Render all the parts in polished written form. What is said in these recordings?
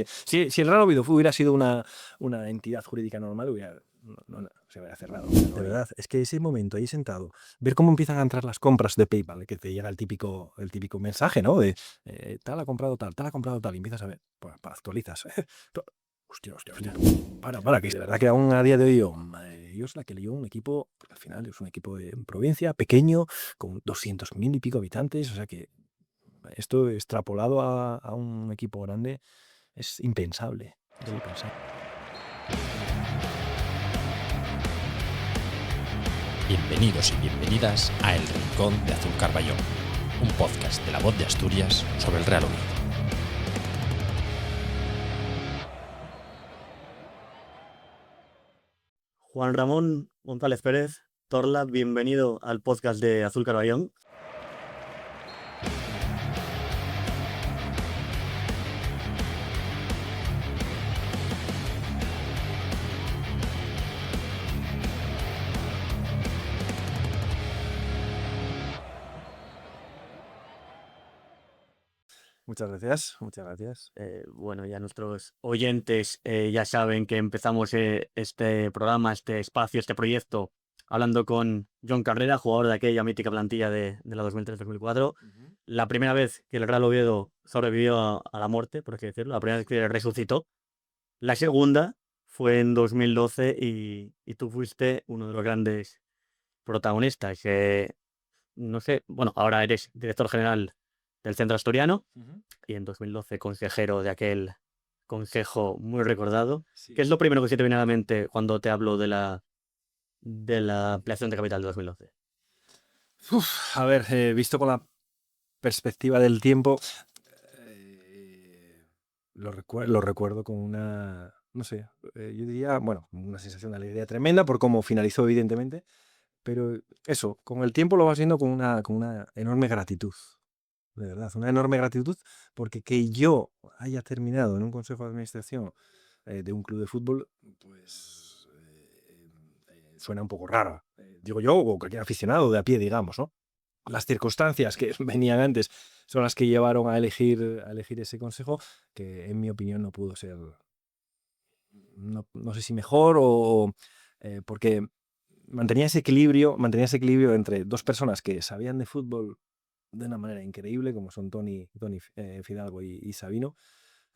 Si el Real Oviedo hubiera sido una entidad jurídica normal, no se hubiera cerrado. De verdad, es que ese momento ahí sentado, ver cómo empiezan a entrar las compras de PayPal, que te llega el típico mensaje, ¿no? De tal ha comprado tal, y empiezas a ver, pues, actualizas. Hostia. Para, que de verdad que aún a día de hoy, madre de Dios, la que leyó un equipo, porque al final es un equipo en provincia, pequeño, con 200.000 y pico habitantes, o sea que esto extrapolado a un equipo grande es impensable. Es impensable. Bienvenidos y bienvenidas a El Rincón de Azul Carballón, un podcast de La Voz de Asturias sobre el Real Oviedo. Juan Ramón González Pérez, Torla, bienvenido al podcast de Azul Carballón. Muchas gracias. Bueno, ya nuestros oyentes ya saben que empezamos este programa, este espacio, este proyecto, hablando con John Carrera, jugador de aquella mítica plantilla de la 2003-2004. La primera vez que el Real Oviedo sobrevivió a la muerte, por así decirlo, la primera vez que resucitó. La segunda fue en 2012 y tú fuiste uno de los grandes protagonistas. No sé, bueno, ahora eres director general del Centro Asturiano y en 2012 consejero de aquel consejo muy recordado. Sí. ¿Qué es lo primero que se te viene a la mente cuando te hablo de la ampliación de capital de 2012? A ver, visto con la perspectiva del tiempo, lo recuerdo con una, no sé, yo diría, bueno, una sensación de alegría tremenda por cómo finalizó, evidentemente, pero eso, con el tiempo lo vas viendo con una enorme gratitud. De verdad, una enorme gratitud, porque que yo haya terminado en un consejo de administración de un club de fútbol, pues suena un poco raro. Digo yo, o cualquier aficionado de a pie, digamos, ¿no? Las circunstancias que venían antes son las que llevaron a elegir ese consejo, que en mi opinión no pudo ser, no sé si mejor porque mantenía ese equilibrio entre dos personas que sabían de fútbol de una manera increíble, como son Tony Fidalgo y Sabino,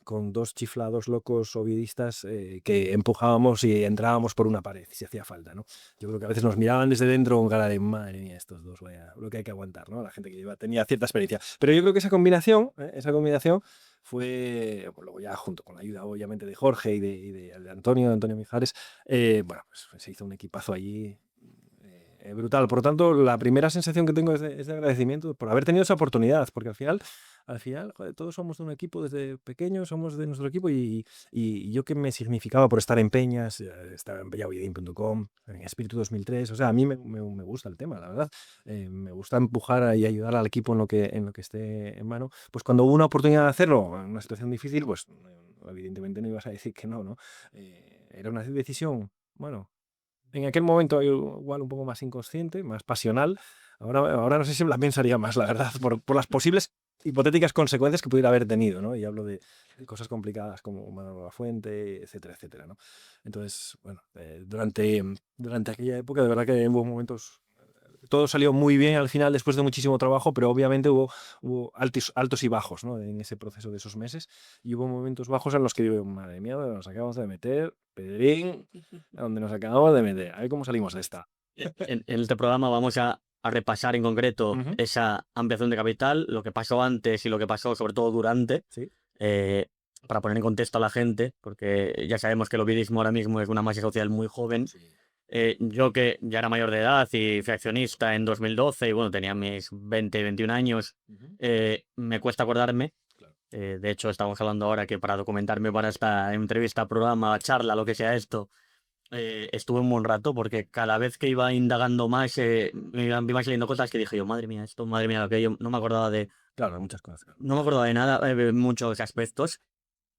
con dos chiflados locos ovidistas que empujábamos y entrábamos por una pared si hacía falta, ¿no? Yo creo que a veces nos miraban desde dentro con cara de madre mía, estos dos, vaya, lo que hay que aguantar, ¿no? La gente que tenía cierta experiencia. Pero yo creo que esa combinación fue, pues luego ya junto con la ayuda obviamente de Jorge y de Antonio Mijares, bueno, pues se hizo un equipazo allí brutal. Por lo tanto, la primera sensación que tengo es de agradecimiento por haber tenido esa oportunidad, porque al final, joder, todos somos de un equipo desde pequeños, somos de nuestro equipo y yo que me significaba por estar en Peñas, estar en peñaovidin.com, en Espíritu 2003, o sea, a mí me gusta el tema, la verdad. Me gusta empujar y ayudar al equipo en lo que esté en mano. Pues cuando hubo una oportunidad de hacerlo en una situación difícil, pues evidentemente no ibas a decir que no, ¿no? Era una decisión, bueno, en aquel momento igual un poco más inconsciente, más pasional. Ahora no sé si la pensaría más, la verdad, por las posibles hipotéticas consecuencias que pudiera haber tenido, ¿no? Y hablo de cosas complicadas como Manolo Lafuente, etcétera, etcétera, ¿no? Entonces, bueno, durante aquella época de verdad que hubo momentos. Todo salió muy bien al final después de muchísimo trabajo, pero obviamente hubo altos y bajos, ¿no? En ese proceso de esos meses. Y hubo momentos bajos en los que digo, madre mía, donde nos acabamos de meter, Pedrín, donde nos acabamos de meter. A ver cómo salimos de esta. En este programa vamos a repasar en concreto esa ampliación de capital, lo que pasó antes y lo que pasó sobre todo durante, Sí. para poner en contexto a la gente, porque ya sabemos que el ovidismo ahora mismo es una masa social muy joven. Sí. Yo que ya era mayor de edad y fui accionista en 2012 y bueno, tenía mis 20, 21 años, me cuesta acordarme. Claro. De hecho, estamos hablando ahora que para documentarme para esta entrevista, programa, charla, lo que sea esto, estuve un buen rato porque cada vez que iba indagando más, me iban saliendo cosas que dije yo, madre mía, esto, madre mía, aquello, no me acordaba de Claro, hay muchas cosas. no me acordaba de nada, muchos aspectos,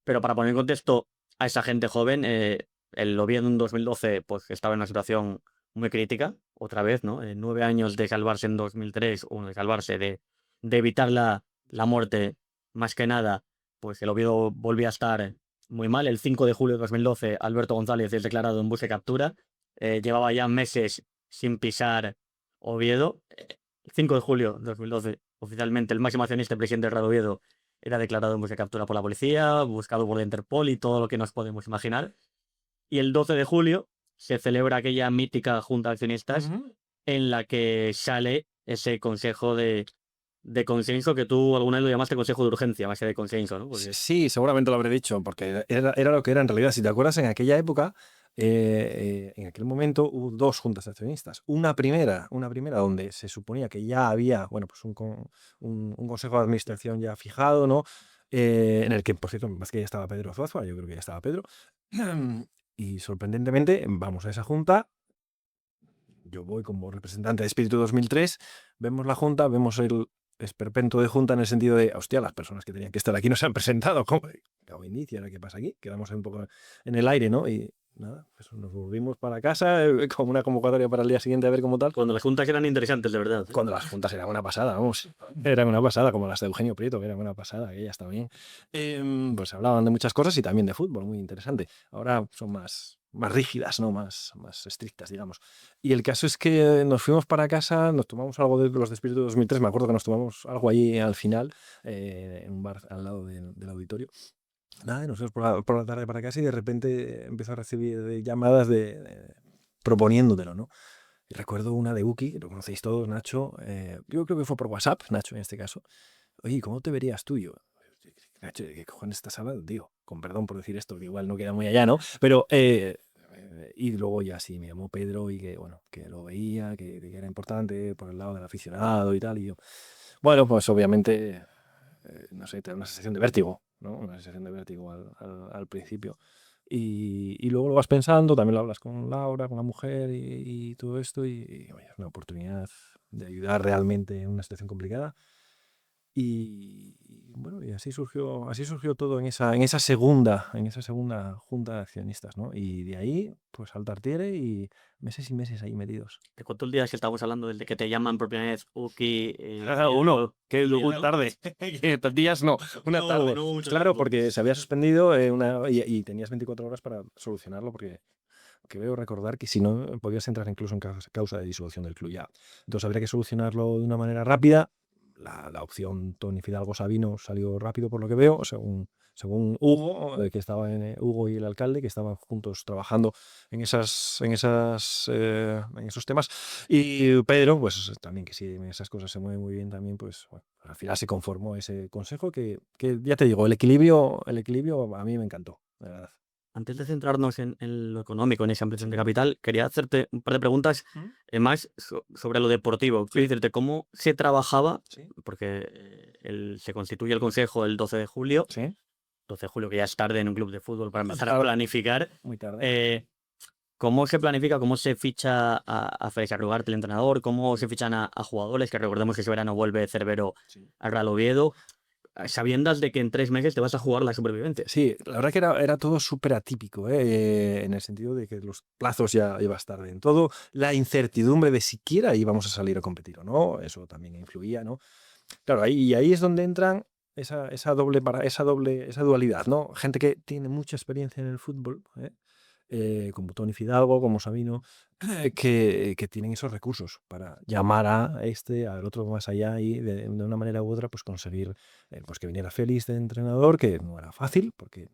pero para poner en contexto a esa gente joven, el Oviedo en 2012 pues, estaba en una situación muy crítica, otra vez, ¿no? 9 años de salvarse en 2003, o de salvarse, de evitar la muerte, más que nada, pues el Oviedo volvía a estar muy mal. El 5 de julio de 2012, Alberto González es declarado en busca y captura. Llevaba ya meses sin pisar Oviedo. El 5 de julio de 2012, oficialmente, el máximo accionista y presidente del Real Oviedo era declarado en busca y captura por la policía, buscado por la Interpol y todo lo que nos podemos imaginar. Y el 12 de julio se celebra aquella mítica junta de accionistas en la que sale ese consejo de consenso que tú alguna vez lo llamaste consejo de urgencia, más que de consenso, ¿no? Porque Sí, seguramente lo habré dicho, porque era lo que era en realidad. Si te acuerdas, en aquella época, en aquel momento hubo dos juntas de accionistas. Una primera donde se suponía que ya había, bueno, pues un consejo de administración ya fijado, ¿no? En el que, por cierto, más que ya estaba Pedro Azuazua, yo creo que ya estaba Pedro. Y sorprendentemente, vamos a esa junta. Yo voy como representante de Espíritu 2003, vemos la junta, vemos el esperpento de junta en el sentido de, hostia, las personas que tenían que estar aquí no se han presentado. ¿Cómo? Acabo inicio, ¿ahora qué pasa aquí? Quedamos un poco en el aire, ¿no? Y nada, pues nos volvimos para casa con una convocatoria para el día siguiente a ver cómo tal. cuando las juntas eran interesantes, de verdad. Cuando las juntas eran una pasada, vamos. Eran una pasada, como las de Eugenio Prieto, que eran una pasada, que ellas también. Pues hablaban de muchas cosas y también de fútbol, muy interesante. Ahora son más rígidas, ¿no? Más estrictas, digamos. Y el caso es que nos fuimos para casa, nos tomamos algo de los de Espíritu 2003, me acuerdo que nos tomamos algo allí al final, en un bar al lado del auditorio. Nada, nos fuimos por la tarde para casa y de repente empezó a recibir llamadas proponiéndotelo, ¿no? Y recuerdo una de Uki, lo conocéis todos, Nacho. Yo creo que fue por WhatsApp, Nacho en este caso. Oye, ¿cómo te verías tú? Yo, Nacho, ¿de qué cojones estás hablando, tío? Con perdón por decir esto, que igual no queda muy allá, ¿no? Pero, y luego ya sí, me llamó Pedro y que, bueno, que lo veía, que era importante por el lado del aficionado y tal. Y yo, bueno, pues obviamente, no sé, te da una sensación de vértigo, ¿no? Una sensación de vértigo al principio. Y luego lo vas pensando, también lo hablas con Laura, con la mujer y todo esto, y oye, es una oportunidad de ayudar realmente en una situación complicada. Y bueno, y así surgió todo en esa segunda junta de accionistas, ¿no? Y de ahí, pues al tartiere y meses ahí metidos. Te contó el día que estábamos hablando del de que te llaman por primera vez Uki. Uno, que luego tarde. Que días no, una No, tarde. no, mucho Claro, tiempo. porque se había suspendido y tenías 24 horas para solucionarlo, porque veo recordar que si no podías entrar incluso en causa de disolución del club ya. Entonces habría que solucionarlo de una manera rápida. La opción Tony Fidalgo Sabino salió rápido por lo que veo, según Hugo, que estaba Hugo y el alcalde, que estaban juntos trabajando en esos temas. Y Pedro, pues también, que sí, en esas cosas se mueve muy bien también, pues bueno, al final se conformó ese consejo que ya te digo, el equilibrio a mí me encantó, de verdad. Antes de centrarnos en lo económico, en esa ampliación de capital, quería hacerte un par de preguntas más sobre lo deportivo. Quiero decirte cómo se trabajaba, Sí. porque se constituye el consejo el 12 de julio. Sí. 12 de julio, que ya es tarde en un club de fútbol para empezar a Claro. planificar. Muy tarde. ¿Cómo se planifica? ¿Cómo se ficha a Félix Arrugarte, el entrenador? ¿Cómo se fichan a jugadores? Que recordemos que ese verano vuelve Cervero Sí. al Real Oviedo, sabiendas de que en 3 meses te vas a jugar la supervivencia. Sí, la verdad que era todo súper atípico, en el sentido de que los plazos ya ibas tarde en todo, la incertidumbre de siquiera íbamos a salir a competir o no, eso también influía, ¿no? Claro, ahí es donde entran esa dualidad, ¿no? Gente que tiene mucha experiencia en el fútbol, como Tony Fidalgo, como Sabino, que tienen esos recursos para llamar al otro más allá y de una manera u otra pues conseguir pues que viniera Félix de entrenador, que no era fácil, porque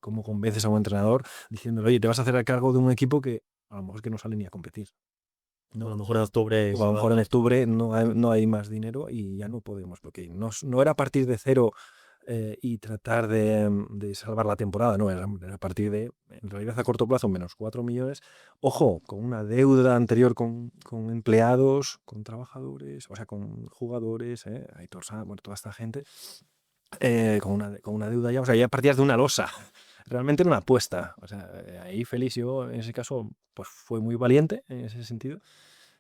¿cómo convences a un entrenador diciéndole, oye, te vas a hacer a cargo de un equipo que a lo mejor es que no sale ni a competir? No, a lo mejor en octubre. O a lo mejor en octubre no hay más dinero y ya no podemos, porque no era a partir de cero y tratar de salvar la temporada, no, era a partir de, en realidad a corto plazo, menos 4 millones, ojo, con una deuda anterior con empleados, con trabajadores, o sea, con jugadores, Aitor Sanz, bueno, toda esta gente, con una deuda ya, o sea, ya partías de una losa. Realmente era una apuesta. O sea, ahí Félix, yo en ese caso, pues fue muy valiente en ese sentido,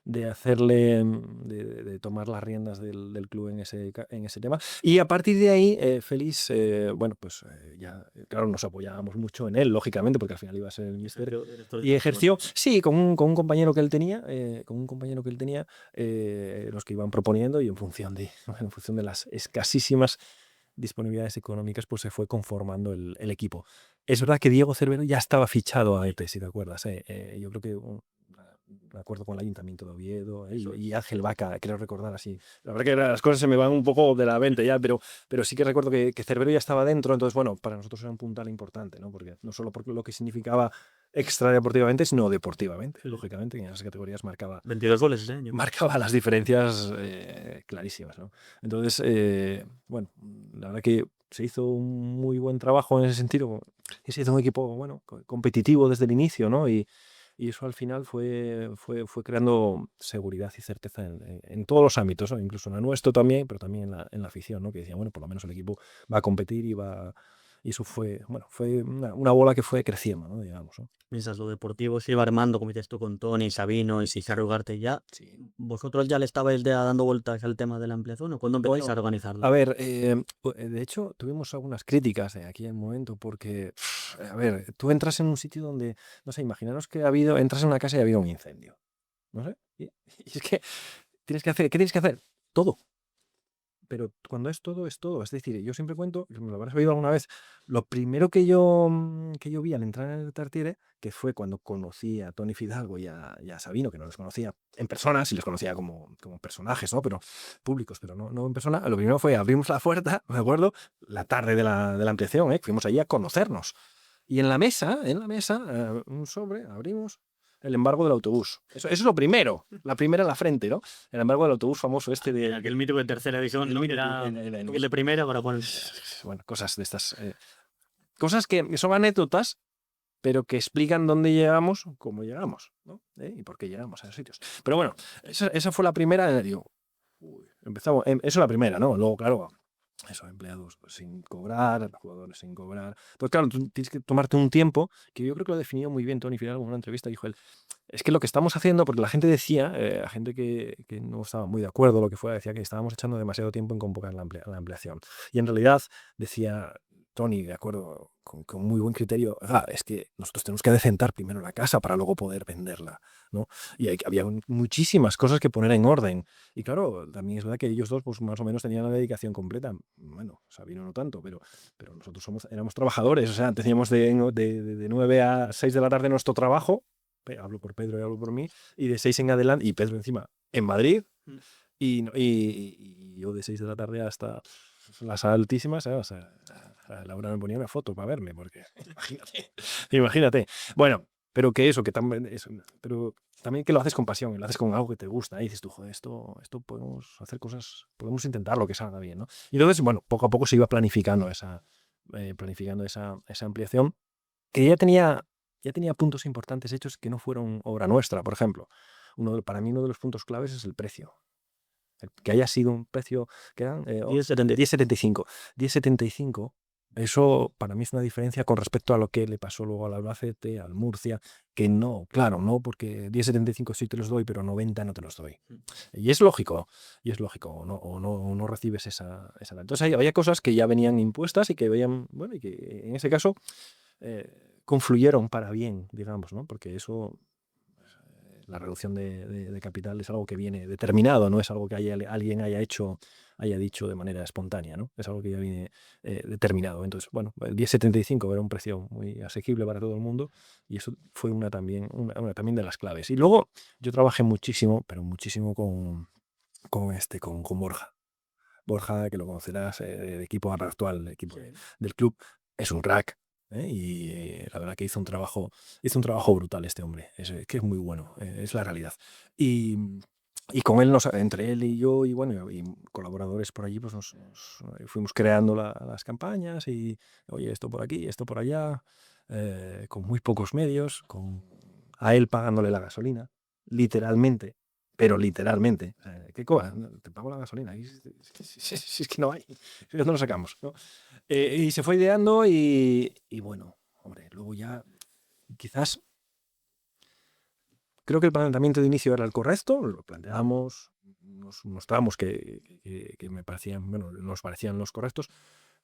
de hacerle, de tomar las riendas del club en ese tema. Y a partir de ahí, Félix, bueno, pues ya, claro, nos apoyábamos mucho en él, lógicamente, porque al final iba a ser el míster. Y ejerció, sí, con un compañero que él tenía, los que iban proponiendo y en función de las escasísimas disponibilidades económicas, pues se fue conformando el equipo. Es verdad que Diego Cervero ya estaba fichado a EPE, si te acuerdas. Yo creo que me acuerdo con el Ayuntamiento de Oviedo y Ángel Vaca, creo recordar así. La verdad que las cosas se me van un poco de la mente ya, pero sí que recuerdo que Cervero ya estaba dentro, entonces bueno, para nosotros era un puntal importante, ¿no? Porque no solo por lo que significaba extradeportivamente, sino deportivamente, lógicamente, que en esas categorías marcaba 22 goles ese año. marcaba las diferencias clarísimas, ¿no? Entonces, bueno, la verdad que se hizo un muy buen trabajo en ese sentido, y se hizo un equipo, bueno, competitivo desde el inicio, ¿no? Y eso al final fue creando seguridad y certeza en todos los ámbitos, ¿no? Incluso en el nuestro también, pero también en la afición, ¿no? Que decían, bueno, por lo menos el equipo va a competir y eso fue, bueno, fue una bola que fue creciendo, ¿no? Digamos, ¿no? Mientras lo deportivo se iba armando, como dices tú, con Tony, Sabino y Cizarro Ugarte ya. Sí. ¿Vosotros ya le estabais dando vueltas al tema de la ampliación o cuándo empezáis a organizarlo? A ver, de hecho, tuvimos algunas críticas aquí en el momento porque, a ver, tú entras en un sitio donde, no sé, imaginaros que entras en una casa y ha habido un incendio, no sé, y es que ¿qué tienes que hacer? Todo. Pero cuando es todo, es todo. Es decir, yo siempre cuento, me lo habrás oído alguna vez, lo primero que yo vi al entrar en el Tartiere, que fue cuando conocí a Tony Fidalgo y a Sabino, que no les conocía en persona, sí les conocía como personajes, ¿no? Pero públicos, pero no en persona. Lo primero fue abrimos la puerta, me acuerdo, la tarde de la ampliación, que fuimos allí a conocernos. Y en la mesa, un sobre, abrimos el embargo del autobús. Eso es lo primero, la primera en la frente, ¿no? El embargo del autobús famoso de... Aquel mítico de tercera división, el ¿no? mítico, Era el el de primera para poner. bueno, cosas de estas. Cosas que son anécdotas, pero que explican dónde llegamos, cómo llegamos, ¿no? Y por qué llegamos a esos sitios. Pero bueno, esa fue la primera. Digo, empezamos. Eso es la primera, ¿no? Luego, claro, eso, empleados sin cobrar, jugadores sin cobrar. Entonces, claro, tú tienes que tomarte un tiempo, que yo creo que lo definió muy bien Tony Fidalgo en una entrevista. Dijo él, es que lo que estamos haciendo, porque la gente decía, la gente que no estaba muy de acuerdo, lo que fuera, decía que estábamos echando demasiado tiempo en convocar la ampliación. Y en realidad, decía Tony, de acuerdo, con muy buen criterio, es que nosotros tenemos que decentar primero la casa para luego poder venderla, ¿no? Y había muchísimas cosas que poner en orden. Y claro, también es verdad que ellos dos, pues más o menos tenían la dedicación completa. Bueno, Sabino no tanto, pero nosotros éramos trabajadores, o sea, teníamos de 9 a 6 de la tarde nuestro trabajo. Hablo por Pedro y hablo por mí, y de 6 en adelante, y Pedro encima en Madrid, y yo de 6 de la tarde hasta las altísimas, o sea, a la hora me ponía una foto para verme, porque imagínate. Bueno, pero que también, pero también que lo haces con pasión, y lo haces con algo que te gusta, y dices tú, joder, esto podemos hacer cosas, podemos intentar lo que salga bien, ¿no? Y entonces, bueno, poco a poco se iba planificando esa ampliación, que ya tenía puntos importantes hechos que no fueron obra nuestra. Por ejemplo, para mí uno de los puntos claves es el precio. Que haya sido un precio que eran 10,75. 10,75, eso para mí es una diferencia con respecto a lo que le pasó luego al Albacete, al Murcia, que no, claro, no, porque 10,75 sí te los doy, pero 90 no te los doy. Y es lógico, o no recibes esa. Entonces había cosas que ya venían impuestas y que veían, bueno, y que en ese caso confluyeron para bien, digamos, ¿no? Porque eso, la reducción de capital es algo que viene determinado, no es algo que alguien haya dicho de manera espontánea, ¿no? Es algo que ya viene determinado. Entonces, bueno, el 10,75 era un precio muy asequible para todo el mundo, y eso fue una también de las claves. Y luego yo trabajé muchísimo, pero muchísimo con Borja. Borja, que lo conocerás, de equipo actual, equipo del club, es un crack. Y la verdad que hizo un trabajo brutal este hombre, que es muy bueno, es la realidad. Y con él, entre él y yo, y bueno, y colaboradores por allí, pues nos fuimos creando las campañas, y oye, esto por aquí, esto por allá, con muy pocos medios, a él pagándole la gasolina, literalmente. Pero literalmente, ¿qué cobras? Te pago la gasolina. Si es que no hay, ¿dónde lo sacamos? ¿No? Y se fue ideando, y bueno, hombre, luego ya quizás creo que el planteamiento de inicio era el correcto, lo planteamos, nos mostramos que me parecían, bueno, nos parecían los correctos,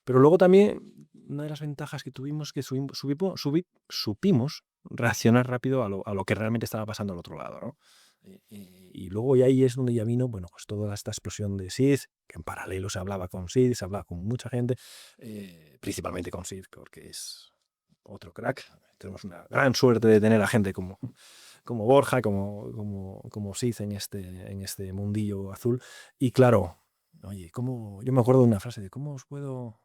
pero luego también una de las ventajas que tuvimos es que supimos reaccionar rápido a lo que realmente estaba pasando al otro lado, ¿no? Y luego y ahí es donde ya vino, bueno, pues toda esta explosión de Sid, que en paralelo se hablaba con Sid, se hablaba con mucha gente, principalmente con Sid, porque es otro crack. Tenemos una gran suerte de tener a gente como Borja, como Sid en este mundillo azul. Y claro, oye, yo me acuerdo de una frase de ¿cómo puedo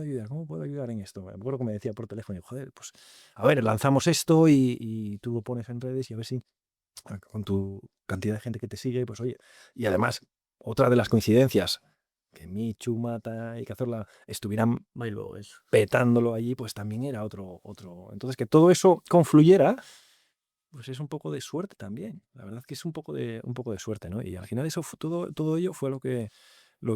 ayudar? ¿Cómo puedo ayudar en esto? Me acuerdo que me decía por teléfono, y, joder, pues a ver, lanzamos esto y tú lo pones en redes y a ver si con tu cantidad de gente que te sigue, pues oye, y además, otra de las coincidencias, que Michu, Mata y Cazorla estuvieran Va y luego eso. petándolo allí, pues también era otro. Entonces, que todo eso confluyera, pues es un poco de suerte también. La verdad que es un poco de suerte, ¿no? Y al final eso todo ello fue lo que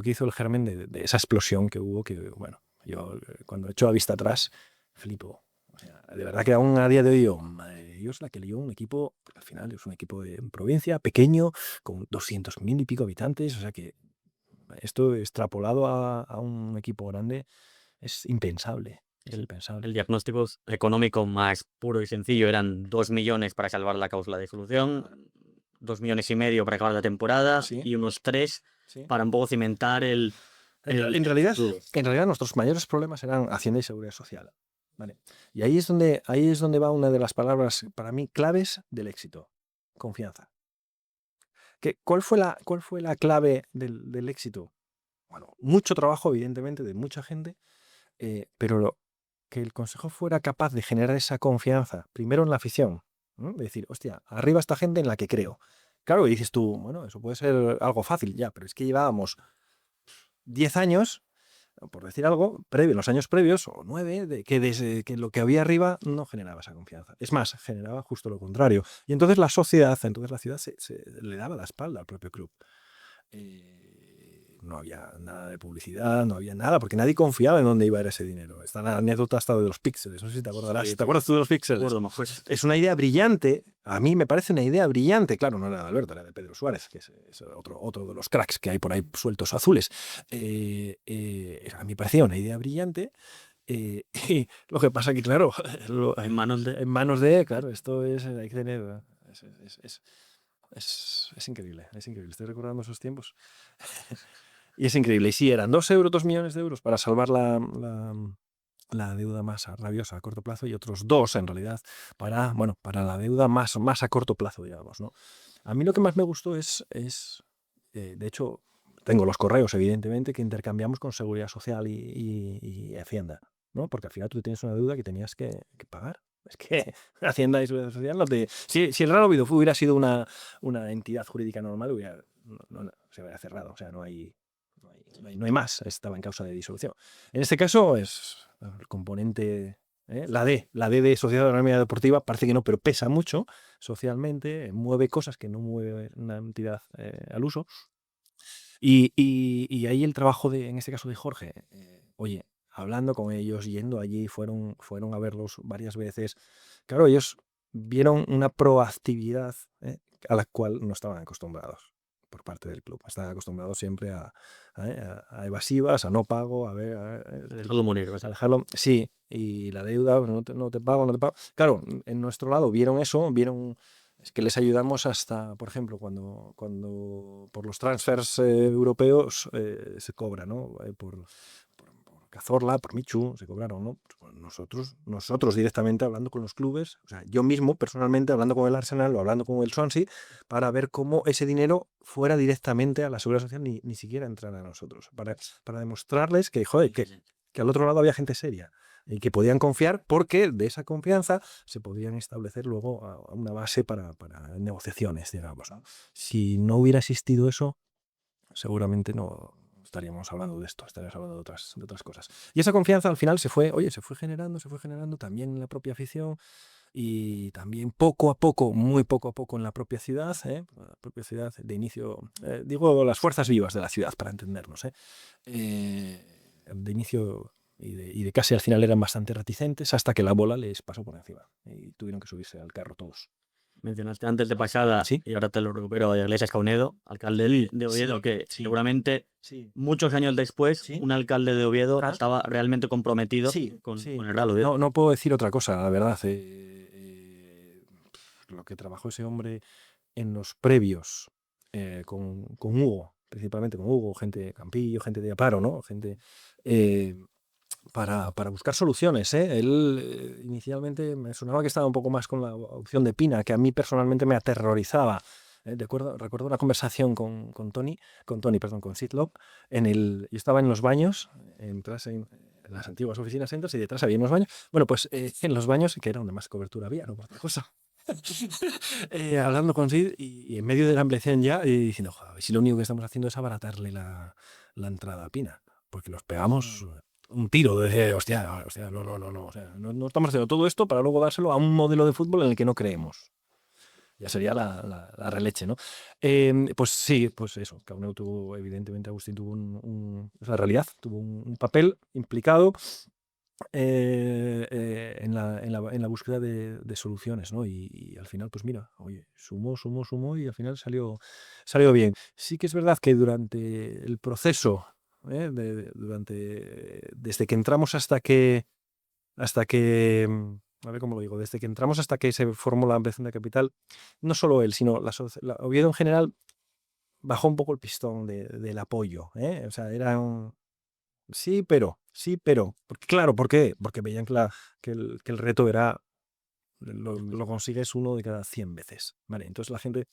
hizo el germen de esa explosión que hubo, que, bueno, yo cuando echo la vista atrás, flipo. O sea, de verdad que aún a día de hoy yo, madre de Dios, la que lió un equipo, porque al final es un equipo de provincia, pequeño, con 200.000 y pico habitantes, o sea que esto extrapolado a un equipo grande es impensable. Es impensable. El diagnóstico económico más puro y sencillo eran 2 millones para salvar la cláusula de disolución, 2,5 millones para acabar la temporada Sí. y unos 3 Sí. para un poco cimentar el En realidad nuestros mayores problemas eran Hacienda y Seguridad Social. ¿Vale? Y ahí es donde va una de las palabras para mí claves del éxito: confianza. ¿Cuál fue la clave del éxito? Bueno, mucho trabajo, evidentemente, de mucha gente, pero que el consejo fuera capaz de generar esa confianza, primero en la afición, ¿no? De decir, hostia, arriba está gente en la que creo. Claro, y dices tú, bueno, eso puede ser algo fácil, ya, pero es que llevábamos 10 años, por decir algo, en los años previos, o 9, que lo que había arriba no generaba esa confianza. Es más, generaba justo lo contrario. Y entonces la ciudad se le daba la espalda al propio club. No había nada de publicidad, no había nada, porque nadie confiaba en dónde iba a ir ese dinero. Esta anécdota hasta de los píxeles, no sé si te acordarás. Sí, ¿Te acuerdas tú de los píxeles? Es una idea brillante, a mí me parece una idea brillante. Claro, no era de Alberto, era de Pedro Suárez, que es otro de los cracks que hay por ahí sueltos azules. A mí me parecía una idea brillante. Y lo que pasa que, claro, en manos de, claro, esto hay que tener. Es increíble, es increíble. Estoy recordando esos tiempos. Y es increíble. Y sí, eran 2 millones de euros para salvar la deuda más rabiosa a corto plazo, y otros 2, en realidad, para la deuda más a corto plazo, digamos, ¿no? A mí lo que más me gustó es de hecho, tengo los correos, evidentemente, que intercambiamos con Seguridad Social y Hacienda, ¿no? Porque al final tú tienes una deuda que tenías que pagar. Es que Hacienda y Seguridad Social no te... Si el Real Oviedo hubiera sido una entidad jurídica normal, se hubiera cerrado. O sea, no hay más. Estaba en causa de disolución. En este caso es el componente... La D de Sociedad Anónima Deportiva parece que no, pero pesa mucho socialmente, mueve cosas que no mueve una entidad al uso. Y ahí el trabajo en este caso de Jorge, oye, hablando con ellos, yendo allí, fueron a verlos varias veces. Claro, ellos vieron una proactividad a la cual no estaban acostumbrados por parte del club. Estaban acostumbrados siempre a evasivas, a no pago, a dejarlo morir, a dejarlo. Sí, y la deuda, no te pago. Claro, en nuestro lado vieron eso, es que les ayudamos hasta, por ejemplo, cuando por los transfers europeos se cobra, ¿no? Por Cazorla, por Michu, se cobraron, ¿no? Pues nosotros directamente hablando con los clubes, o sea, yo mismo personalmente hablando con el Arsenal o hablando con el Swansea, para ver cómo ese dinero fuera directamente a la Seguridad Social, ni siquiera entrara a nosotros, para demostrarles que, joder, que al otro lado había gente seria y que podían confiar, porque de esa confianza se podían establecer luego a una base para negociaciones, digamos, ¿no? Si no hubiera existido eso, seguramente no estaríamos hablando de esto, estaríamos hablando de otras cosas. Y esa confianza al final se fue generando también en la propia afición, y también poco a poco, muy poco a poco en la propia ciudad, de inicio, digo las fuerzas vivas de la ciudad para entendernos, de inicio y de casi al final eran bastante reticentes, hasta que la bola les pasó por encima y tuvieron que subirse al carro todos. Mencionaste antes de pasada, ¿Sí? y ahora te lo recupero, a Iglesias Caunedo, alcalde de Oviedo, que seguramente muchos años después, un alcalde de Oviedo estaba realmente comprometido con el Real Oviedo. No puedo decir otra cosa, la verdad. Lo que trabajó ese hombre en los previos con Hugo, principalmente con Hugo, gente Campillo, gente de Aparo, ¿no? Gente para buscar soluciones, ¿eh? Él inicialmente me sonaba que estaba un poco más con la opción de Pina, que a mí personalmente me aterrorizaba. Recuerdo una conversación con Sid Loeb. Yo estaba en los baños, en las antiguas oficinas Centros, y detrás había unos baños. Bueno, pues en los baños, que era donde más cobertura había, no por otra cosa. Hablando con Sid y en medio de la ampliación ya, y diciendo, joder, si lo único que estamos haciendo es abaratarle la entrada a Pina, porque los pegamos un tiro de decir, hostia, no, o sea, no estamos haciendo todo esto para luego dárselo a un modelo de fútbol en el que no creemos. Ya sería la releche, ¿no? Pues sí, pues eso, Cauneu tuvo, evidentemente Agustín tuvo es la realidad, tuvo un papel implicado en la búsqueda de soluciones, ¿no? Y al final, pues mira, oye, sumó y al final salió bien. Sí que es verdad que durante el proceso, desde que entramos hasta que, a ver cómo lo digo, desde que entramos hasta que se formó la ampliación de capital, no solo él, sino Oviedo en general bajó un poco el pistón del apoyo, ¿eh? O sea, era sí, pero. Claro, ¿por qué? Porque veían que el reto era, lo consigues uno de cada 100 veces, ¿vale? Entonces la gente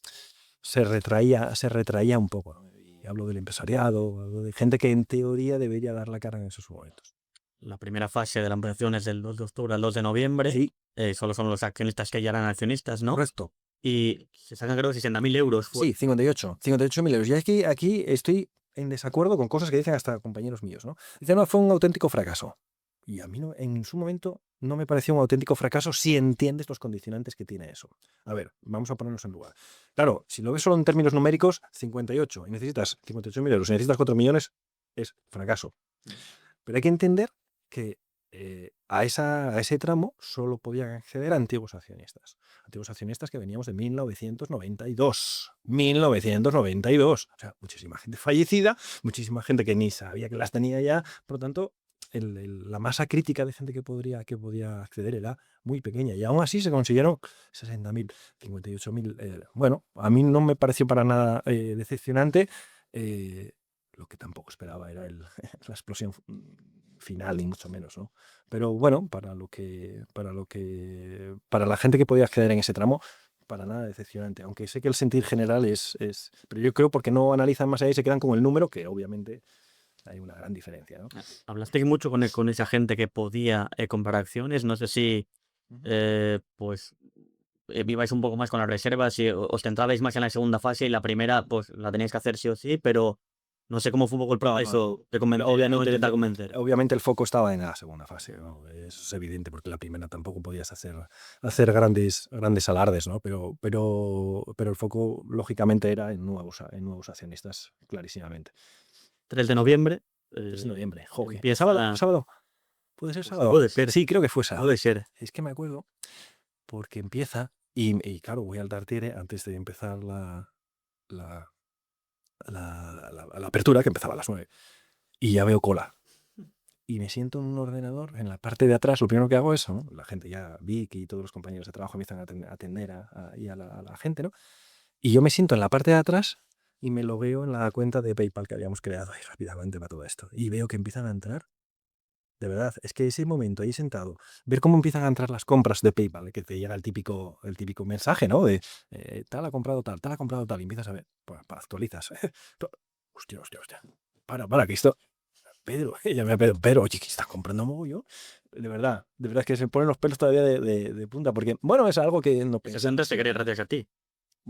se retraía un poco, ¿no? Y hablo del empresariado, hablo de gente que en teoría debería dar la cara en esos momentos. La primera fase de la ampliación es del 2 de octubre al 2 de noviembre. Sí, Solo son los accionistas que ya eran accionistas, ¿no? correcto. Y se sacan, creo, 60.000 euros. Sí, 58.000 euros. Y aquí estoy en desacuerdo con cosas que dicen hasta compañeros míos, ¿no? Dicen, no, fue un auténtico fracaso. Y a mí en su momento no me pareció un auténtico fracaso si entiendes los condicionantes que tiene eso. A ver, vamos a ponernos en lugar. Claro, si lo ves solo en términos numéricos, 58 y necesitas 58.000 euros y necesitas 4 millones, es fracaso. Pero hay que entender que a ese tramo solo podían acceder antiguos accionistas que veníamos de 1992. 1992. O sea, muchísima gente fallecida, muchísima gente que ni sabía que las tenía ya. Por lo tanto, la masa crítica de gente que podía acceder era muy pequeña. Y aún así se consiguieron 60.000, 58.000. Bueno, a mí no me pareció para nada decepcionante. Lo que tampoco esperaba era la explosión final, ni mucho menos, ¿no? Pero bueno, para la gente que podía acceder en ese tramo, para nada decepcionante. Aunque sé que el sentir general pero yo creo porque no analizan más allá y se quedan con el número, que obviamente hay una gran diferencia, ¿no? Hablaste mucho con esa gente que podía comprar acciones. No sé si pues vivais un poco más con las reservas, si os centrabais más en la segunda fase y la primera pues la teníais que hacer sí o sí, pero no sé cómo fue un poco el proceso de intentar convencer. Obviamente el foco estaba en la segunda fase, ¿no? Eso es evidente, porque la primera tampoco podías hacer grandes alardes, ¿no? Pero el foco, lógicamente, era en nuevos accionistas, clarísimamente. 3 de noviembre. 3 de noviembre, joder. Empieza ¿Sábado? ¿Puede ser Pues sábado? puede ser. Sí, creo que fue sábado. Puede ser. Es que me acuerdo, porque empieza, y claro, voy al Tartiere antes de empezar la apertura, que empezaba a las 9, y ya veo cola. Y me siento en un ordenador, en la parte de atrás, lo primero que hago es, ¿no? La gente ya, Vic y todos los compañeros de trabajo empiezan a atender a la gente, ¿no? Y yo me siento en la parte de atrás y me lo veo en la cuenta de PayPal que habíamos creado ahí rápidamente para todo esto. Y veo que empiezan a entrar. De verdad, es que ese momento ahí sentado, ver cómo empiezan a entrar las compras de PayPal, que te llega el típico mensaje, ¿no? De tal ha comprado tal, y empiezas a ver, pues, actualizas. Hostia. Para, que esto. Pedro, llamé a Pedro, oye, ¿qué estás comprando mogollón? De verdad es que se ponen los pelos todavía de punta, porque, bueno, es algo que no Ese antes te quería gracias a ti.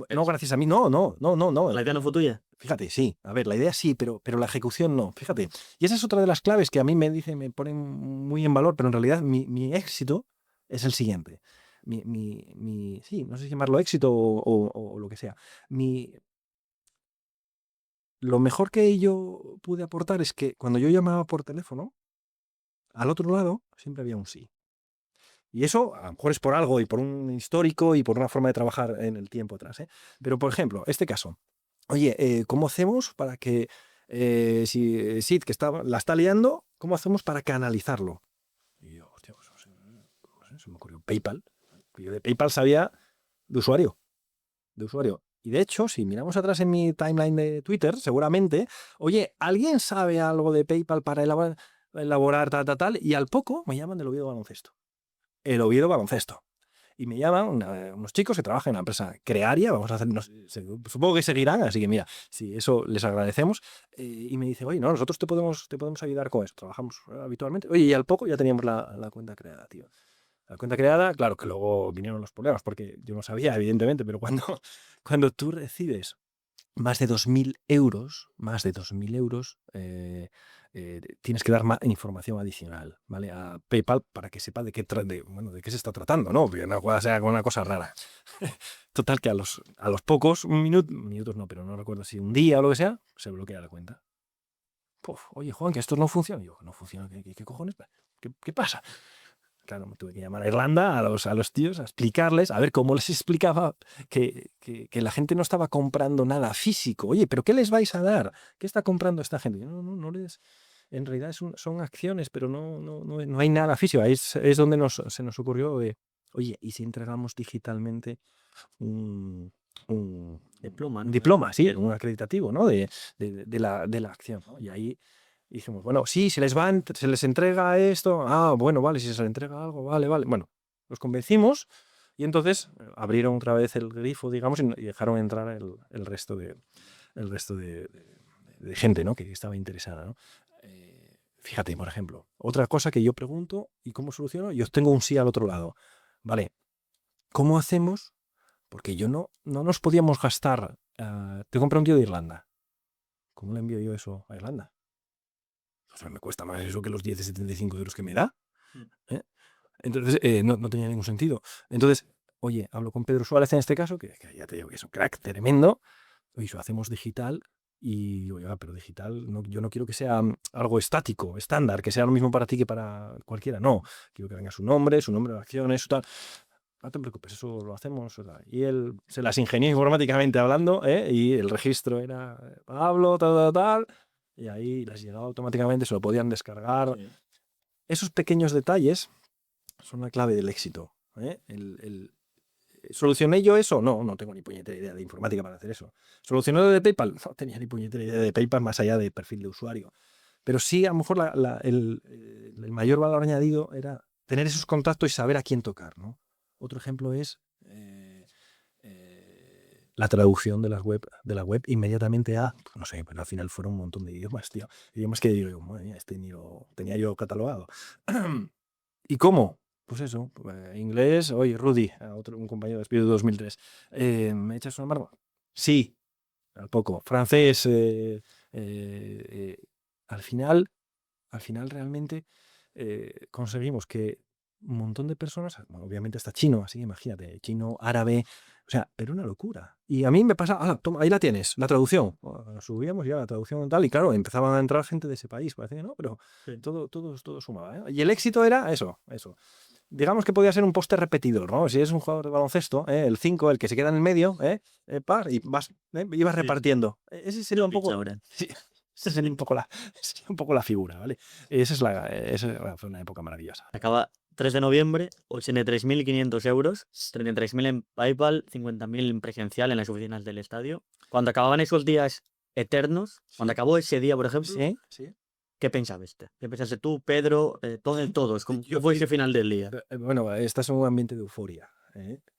No, gracias a mí, no. La idea no fue tuya. Fíjate, sí. A ver, la idea sí, pero la ejecución no. Fíjate. Y esa es otra de las claves que a mí me ponen muy en valor, pero en realidad mi éxito es el siguiente. Sí, no sé si llamarlo éxito o lo que sea. Lo mejor que yo pude aportar es que cuando yo llamaba por teléfono, al otro lado siempre había un sí. Y eso a lo mejor es por algo y por un histórico y por una forma de trabajar en el tiempo atrás, ¿eh? Pero, por ejemplo, este caso. Oye, ¿cómo hacemos para que, si Sid, que la está liando, cómo hacemos para canalizarlo? Y yo, hostia, pues, no sé, se me ocurrió PayPal. Yo de PayPal sabía de usuario. Y de hecho, si miramos atrás en mi timeline de Twitter, seguramente, oye, ¿alguien sabe algo de PayPal para elaborar tal? Y al poco me llaman del Oviedo Baloncesto. El Oviedo Baloncesto. Y me llaman unos chicos que trabajan en la empresa Crearia, vamos a hacer, supongo que seguirán, así que mira, si eso les agradecemos. Y me dice, oye, no, nosotros te podemos ayudar con eso, trabajamos habitualmente. Oye, y al poco ya teníamos la cuenta creada, tío. La cuenta creada, claro que luego vinieron los problemas, porque yo no sabía, evidentemente, pero cuando tú recibes más de 2.000 euros, tienes que dar más información adicional, ¿vale? A PayPal para que sepa de qué se está tratando, ¿no? Que no sea una cosa rara. Total, que a los pocos minutos no, pero no recuerdo si un día o lo que sea, se bloquea la cuenta. Puf, oye, Juan, que esto no funciona. Y yo, no funciona, ¿qué cojones? ¿Qué pasa? Claro, me tuve que llamar a Irlanda a los tíos a explicarles, a ver cómo les explicaba que la gente no estaba comprando nada físico. Oye, ¿pero qué les vais a dar? ¿Qué está comprando esta gente? No les... En realidad son acciones, pero no hay nada físico. Ahí es donde se nos ocurrió, oye, ¿y si entregamos digitalmente un Diploma, ¿no? diploma, sí, un acreditativo, ¿no? de la acción, ¿no? Y ahí dijimos, bueno, sí, se les entrega esto. Ah, bueno, vale, si se les entrega algo, vale. Bueno, los convencimos y entonces abrieron otra vez el grifo, digamos, y dejaron entrar el resto de gente, ¿no? Que estaba interesada, ¿no? Fíjate, por ejemplo, otra cosa que yo pregunto y cómo soluciono, yo tengo un sí al otro lado. Vale, ¿cómo hacemos? Porque no nos podíamos gastar. Te compra un tío de Irlanda. ¿Cómo le envío yo eso a Irlanda? O sea, me cuesta más eso que los 10 de 75 euros que me da. ¿Eh? Entonces, no tenía ningún sentido. Entonces, oye, hablo con Pedro Suárez en este caso, que ya te digo que es un crack tremendo. Oye, lo hacemos digital. Y digo, pero digital, yo no quiero que sea algo estático, estándar, que sea lo mismo para ti que para cualquiera. No, quiero que venga su nombre de acciones, tal. No te preocupes, eso lo hacemos. Y él se las ingenió informáticamente hablando, y el registro era Pablo, tal. Y ahí les llegaba automáticamente, se lo podían descargar. Sí. Esos pequeños detalles son la clave del éxito. ¿Solucioné yo eso? No tengo ni puñetera idea de informática para hacer eso. ¿Solucioné lo de PayPal? No tenía ni puñetera idea de PayPal más allá de perfil de usuario. Pero sí, a lo mejor el mayor valor añadido era tener esos contactos y saber a quién tocar, ¿no? Otro ejemplo es la traducción de la web inmediatamente a, no sé, pero al final fueron un montón de idiomas, tío. Idiomas que digo, madre mía, este ni lo tenía yo catalogado. ¿Y cómo? Pues eso, inglés, oye, Rudy, un compañero de Espíritu 2003, ¿me echas una mano? Sí, al poco. Francés, al final realmente conseguimos que un montón de personas, bueno, obviamente hasta chino, así imagínate, chino, árabe, o sea, pero una locura. Y a mí me pasa, toma, ahí la tienes, la traducción. Subíamos ya la traducción y tal, y claro, empezaban a entrar gente de ese país, parece que no, pero sí. todo sumaba, ¿eh? Y el éxito era eso. Digamos que podía ser un poste repetidor, ¿no? Si es un jugador de baloncesto, el 5, el que se queda en el medio, y ibas repartiendo. Ese sería un poco... Sí. Esa sería un poco la figura, ¿vale? Esa fue una época maravillosa. Acaba 3 de noviembre, 83.500 euros, 33.000 en PayPal, 50.000 en presencial en las oficinas del estadio. Cuando acababan esos días eternos, cuando acabó ese día, por ejemplo, sí. ¿Qué pensabas? ¿Qué pensaste tú, Pedro, todos? ¿Cómo fue ese final del día? Bueno, estás en un ambiente de euforia.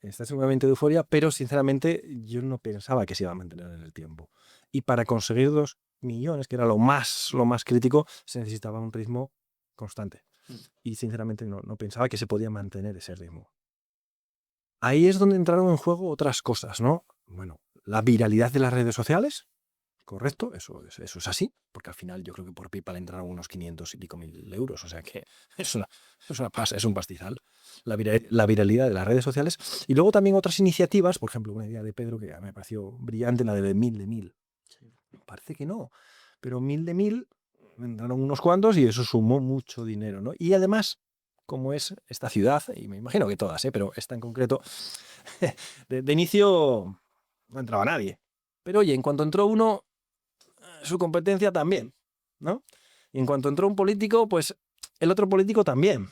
Estás en un ambiente de euforia, pero sinceramente yo no pensaba que se iba a mantener en el tiempo. Y para conseguir 2 millones, que era lo más crítico, se necesitaba un ritmo constante. Y sinceramente no pensaba que se podía mantener ese ritmo. Ahí es donde entraron en juego otras cosas, ¿no? Bueno, la viralidad de las redes sociales. Correcto, eso es así, porque al final yo creo que por PayPal entraron unos 500 y pico mil euros, o sea que es un pastizal, la viralidad de las redes sociales. Y luego también otras iniciativas, por ejemplo, una idea de Pedro que me pareció brillante, la de 1000. Sí. Parece que no, pero 1000 entraron unos cuantos y eso sumó mucho dinero, ¿no? Y además, como es esta ciudad, y me imagino que todas, pero esta en concreto, de inicio no entraba nadie. Pero oye, en cuanto entró uno, su competencia también, ¿no? Y en cuanto entró un político, pues el otro político también.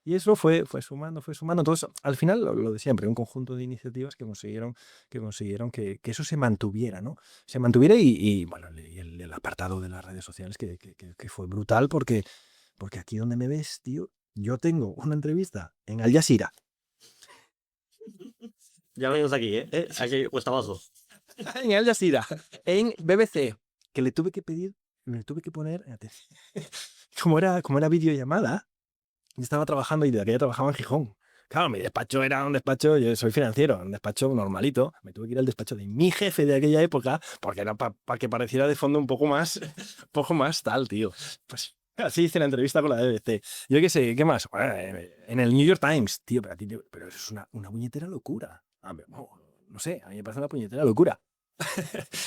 Y eso fue sumando, fue sumando. Entonces, al final, lo de siempre, un conjunto de iniciativas que consiguieron que eso se mantuviera, ¿no? Se mantuviera bueno, y el apartado de las redes sociales que fue brutal porque aquí donde me ves, tío, yo tengo una entrevista en Al Jazeera. Ya venimos aquí, ¿eh? Aquí, cuesta abajo. En Al Jazeera, en BBC, que le tuve que poner, como era videollamada, yo estaba trabajando y de aquella trabajaba en Gijón. Claro, mi despacho era un despacho, yo soy financiero, un despacho normalito. Me tuve que ir al despacho de mi jefe de aquella época, porque era para que pareciera de fondo un poco más, poco más tal, tío. Pues así hice la entrevista con la BBC. Yo qué sé, ¿qué más? Bueno, en el New York Times, tío, pero eso es una puñetera locura. No sé, a mí me parece una puñetera locura.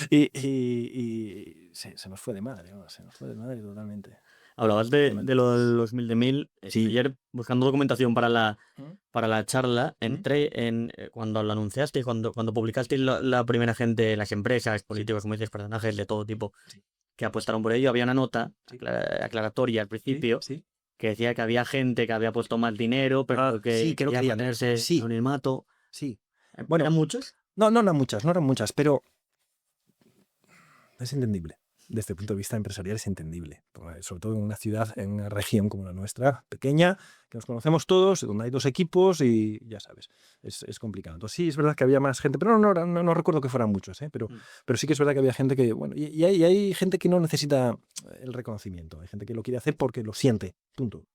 y se nos fue de madre, ¿no? Se nos fue de madre totalmente. Hablabas de lo del 2000 de 1000. Sí. Ayer, buscando documentación para la ¿Mm? charla, entré en cuando lo anunciaste, cuando publicaste la primera gente, las empresas, políticos, como dices, personajes de todo tipo, Sí. que apostaron por ello. Había una nota Sí. aclaratoria al principio Sí. que decía que había gente que había puesto más dinero, pero Sí, que lo quería querían. mantenerse Sí, anonimato. sí. Bueno, ¿Eran muchos? no eran muchas, pero es entendible. Desde el punto de vista empresarial es entendible. Sobre todo en una ciudad, en una región como la nuestra, pequeña, que nos conocemos todos, donde hay dos equipos y ya sabes, es complicado. Entonces sí, es verdad que había más gente, pero no recuerdo que fueran muchos, pero sí que es verdad que había gente que, bueno, y hay gente que no necesita el reconocimiento. Hay gente que lo quiere hacer porque lo siente, punto.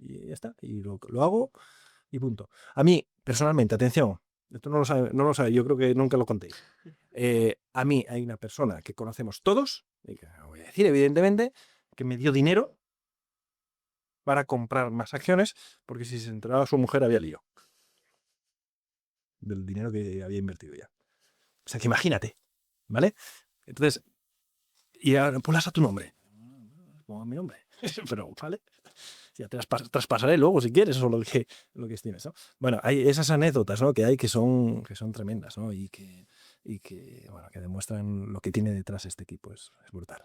Y ya está, y lo hago y punto. A mí, personalmente, atención, esto no lo sabe, yo creo que nunca lo conté. A mí hay una persona que conocemos todos, y que no voy a decir, evidentemente, que me dio dinero para comprar más acciones, porque si se enteraba su mujer había lío del dinero que había invertido ya. O sea, que imagínate, ¿vale? Entonces, y ahora ponlas a tu nombre. Pongo mi nombre. Pero, ¿vale? Ya te las traspasaré luego si quieres, eso es lo que estimes, ¿no? Bueno, hay esas anécdotas, ¿no? que hay que son tremendas, ¿no? Y que bueno, que demuestran lo que tiene detrás este equipo. Es brutal.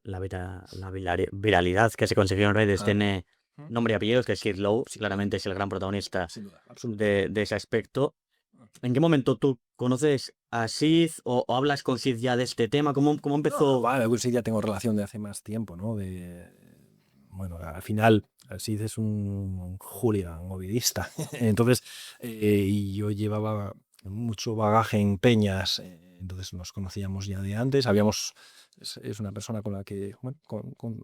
La viralidad que se consiguió en redes tiene ¿Mm? nombre y apellidos, que Sid Lowe Sí, claramente es el gran protagonista sin duda, absolutamente. de ese aspecto. ¿En qué momento tú conoces a Sid o hablas con Sid ya de este tema? ¿Cómo No, empezó? vale, pues sí, ya tengo relación de hace más tiempo, ¿no? Bueno, al final, Sid es un hooligan, movidista. Entonces, y yo llevaba mucho bagaje en peñas, entonces nos conocíamos ya de antes. Es una persona con la que, bueno,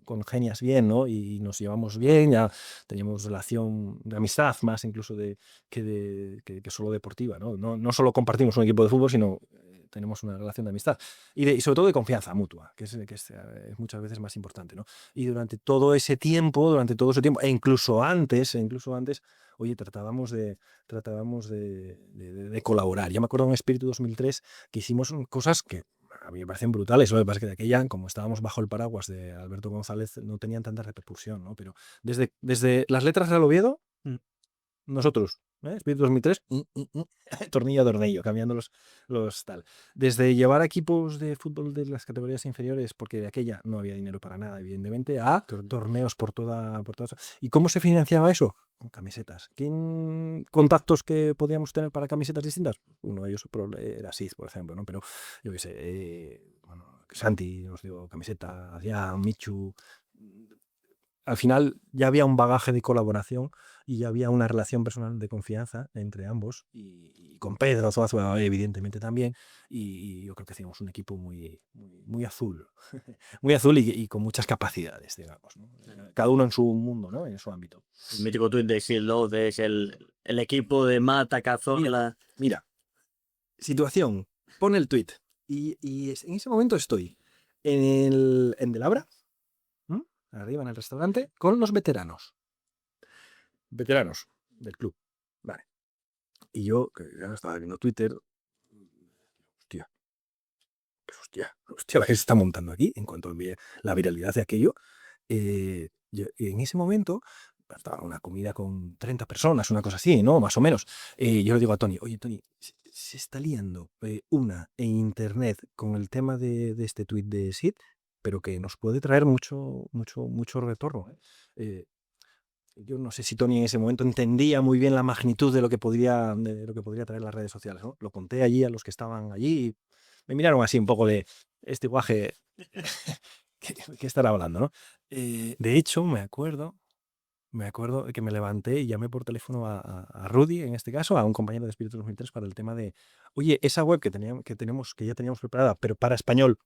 congenias bien, ¿no? Y nos llevamos bien, ya teníamos relación de amistad, más incluso que solo deportiva, ¿no? No solo compartimos un equipo de fútbol, sino tenemos una relación de amistad y sobre todo de confianza mutua, que es muchas veces más importante, ¿no? Y durante todo ese tiempo, e incluso antes, oye, tratábamos de colaborar. Yo me acuerdo en Espíritu 2003 que hicimos cosas que a mí me parecen brutales. Lo que pasa es que de aquella, como estábamos bajo el paraguas de Alberto González, no tenían tanta repercusión, ¿no? Pero desde las letras del Oviedo, nosotros, Espíritu 2003, tornillo a tornillo, cambiando los tal. Desde llevar equipos de fútbol de las categorías inferiores, porque de aquella no había dinero para nada, evidentemente, a torneos por toda. ¿Y cómo se financiaba eso? Con camisetas. ¿Contactos que podíamos tener para camisetas distintas? Uno de ellos era Sid, por ejemplo, ¿no? Pero yo qué sé, bueno, Santi nos dio camiseta, Adrián, Michu. Al final ya había un bagaje de colaboración y ya había una relación personal de confianza entre ambos y con Pedro Zuazua evidentemente también, y yo creo que hacíamos un equipo muy azul, muy azul y con muchas capacidades, digamos, ¿no? Cada uno en su mundo, ¿no? En su ámbito. El mítico tuit de Sid Lowe es el equipo de Mata, Cazorla. Mira, situación, pone el tuit y en ese momento estoy en Delabra, arriba en el restaurante, con los veteranos del club. Vale. Y yo, que ya estaba viendo Twitter, hostia, la que se está montando aquí en cuanto a la viralidad de aquello. Y en ese momento, estaba una comida con 30 personas, una cosa así, ¿no? Más o menos. Yo le digo a Tony, oye, Tony, se está liando una en internet con el tema de este tuit de Sid, pero que nos puede traer mucho retorno. yo no sé si Tony en ese momento entendía muy bien la magnitud de lo que podría traer las redes sociales, ¿no? Lo conté allí a los que estaban allí y me miraron así un poco de este guaje, ¿qué estará hablando, no? De hecho, me acuerdo que me levanté y llamé por teléfono a Rudy, en este caso, a un compañero de Espíritu 2003 para el tema de, oye, esa web que ya teníamos preparada, pero para español,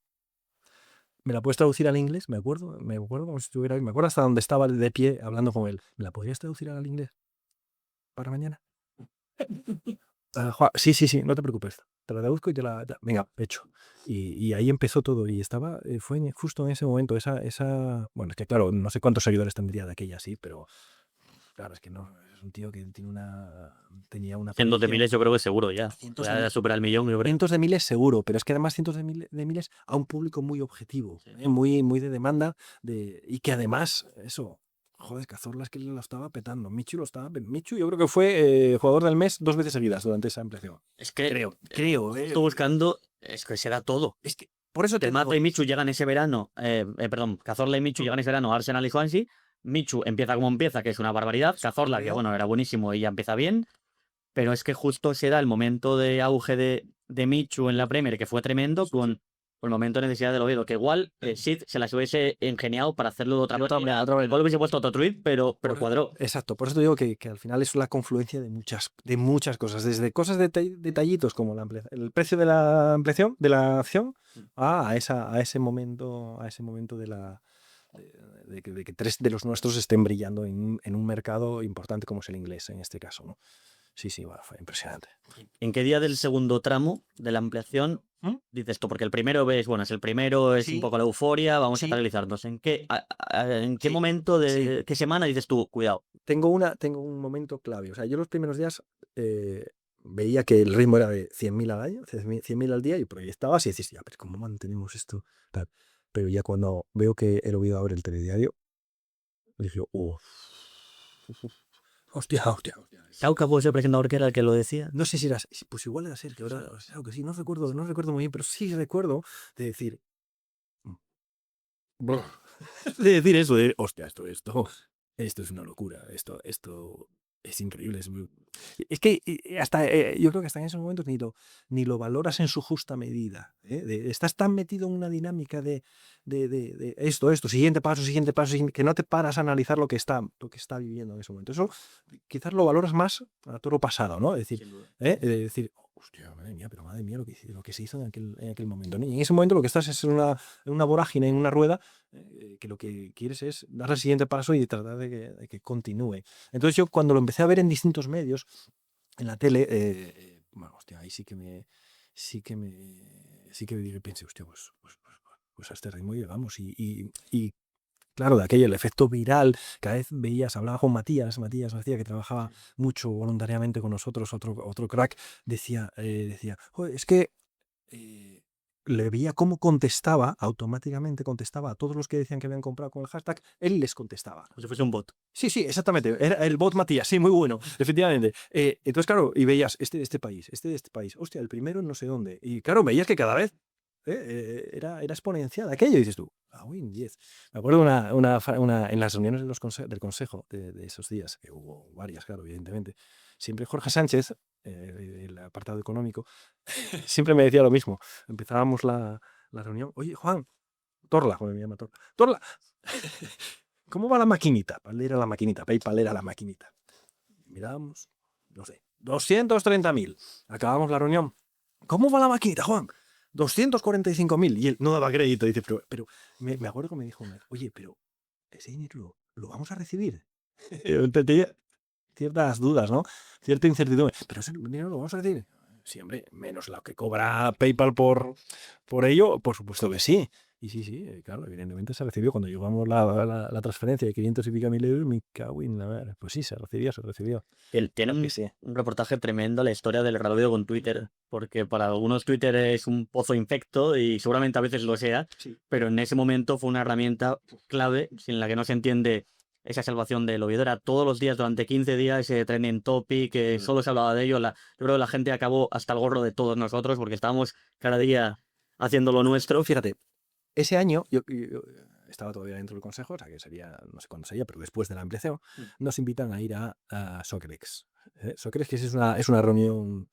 ¿me la puedes traducir al inglés? Me acuerdo como si estuviera ahí, me acuerdo hasta donde estaba de pie hablando con él. ¿Me la podrías traducir al inglés para mañana? Sí, no te preocupes. Te la traduzco y venga, hecho. Y ahí empezó todo. Y fue justo en ese momento, bueno, es que claro, no sé cuántos seguidores tendría de aquella, sí, pero claro, es que no, es un tío que tenía una Cientos de proyección. miles yo creo que seguro ya. Cientos Ya de supera el millón, yo creo. Cientos de miles seguro, pero es que además cientos de miles a un público muy objetivo, Sí. muy, muy de demanda, y que además, eso, joder, Cazorla es que lo estaba petando. Michu yo creo que fue jugador del mes 2 veces seguidas durante esa ampliación. Es que Creo. estoy buscando, es que será todo. Es que por eso Que Mata y Michu llegan ese verano, perdón, Cazorla y Michu llegan ese verano a Arsenal y Swansea. Michu empieza como empieza, que es una barbaridad. Cazorla, que bueno, era buenísimo y ya empieza bien. Pero es que justo se da el momento de auge de Michu en la Premier, que fue tremendo, con el momento de necesidad del Oviedo, que igual Sid se las hubiese ingeniado para hacerlo de otra manera. Igual hubiese puesto otro tweet, pero cuadró. Exacto, por eso te digo que al final es la confluencia de muchas cosas, desde cosas detallitos como el precio de la ampliación, de la acción, a ese momento de que 3 de los nuestros estén brillando en un mercado importante como es el inglés en este caso, ¿no? Sí, bueno, fue impresionante. ¿En qué día del segundo tramo de la ampliación dices tú? Porque el primero es Sí. un poco la euforia, vamos Sí. a estabilizarnos. ¿En qué Sí. momento qué semana dices tú, cuidado? Tengo un momento clave. O sea, yo los primeros días veía que el ritmo era de 100.000 al año, 100.000 al día, y proyectabas y decís, ya, pero ¿cómo mantenemos esto? Tal. Pero ya cuando veo que el Oviedo abre el telediario, dije, hostia. ¿Cauca puede ser presentador que era el que lo decía? No sé si era, pues igual era Sergio, claro que sí, no recuerdo muy bien, pero sí recuerdo de decir, de decir eso, de, hostia, esto es una locura, esto es increíble. Es que hasta yo creo que hasta en esos momentos ni lo valoras en su justa medida. Estás tan metido en una dinámica de esto, siguiente paso, que no te paras a analizar lo que está viviendo en ese momento. Eso quizás lo valoras más a toro pasado, ¿no? Es decir, de decir, hostia, madre mía, lo que se hizo en aquel momento, ¿no? Y en ese momento lo que estás es en una vorágine, en una rueda, que lo que quieres es dar el siguiente paso y tratar de que continúe. Entonces yo cuando lo empecé a ver en distintos medios, en la tele, bueno, hostia, ahí sí que pensé, hostia, pues a este ritmo llegamos. Y claro, de aquello, el efecto viral, cada vez hablaba con Matías García, que trabajaba mucho voluntariamente con nosotros, otro crack, decía, joder, es que le veía cómo automáticamente contestaba a todos los que decían que habían comprado con el hashtag, él les contestaba. Como si fuese un bot. Sí, exactamente, era el bot Matías, sí, muy bueno, efectivamente. Entonces, claro, y veías, de este país, hostia, el primero en no sé dónde, y claro, veías que cada vez era exponencial aquello, y dices tú, win 10. Me acuerdo en las reuniones del consejo de esos días, que hubo varias, claro, evidentemente, siempre Jorge Sánchez, el apartado económico, siempre me decía lo mismo. Empezábamos la reunión, oye, Juan, Torla, me llama Torla, ¿cómo va la maquinita? Era la maquinita, PayPal era la maquinita. Mirábamos, no sé, 230.000. Acabamos la reunión. ¿Cómo va la maquinita, Juan? 245.000. Y él no daba crédito. Dice, pero me acuerdo que me dijo, oye, pero ese dinero lo vamos a recibir. Tenía ciertas dudas, ¿no? Cierta incertidumbre. Pero ese dinero lo vamos a recibir. Sí, hombre, menos lo que cobra PayPal por ello, por supuesto que sí. Y sí, claro, evidentemente se recibió. Cuando llevamos la transferencia de 500 y pico mil euros, me cago en la madre. Pues sí, se recibió. Él tiene un reportaje tremendo, la historia del Real Oviedo con Twitter, porque para algunos Twitter es un pozo infecto y seguramente a veces lo sea, Sí. pero en ese momento fue una herramienta clave sin la que no se entiende esa salvación del Oviedo. Era todos los días, durante 15 días, ese trending topic, que solo se hablaba de ello. Yo creo que la gente acabó hasta el gorro de todos nosotros porque estábamos cada día haciendo lo nuestro. Fíjate, ese año, estaba todavía dentro del consejo, o sea que sería, no sé cuándo sería, pero después de la ampliación, nos invitan a ir a Soccerex. Soccerex, que es una reunión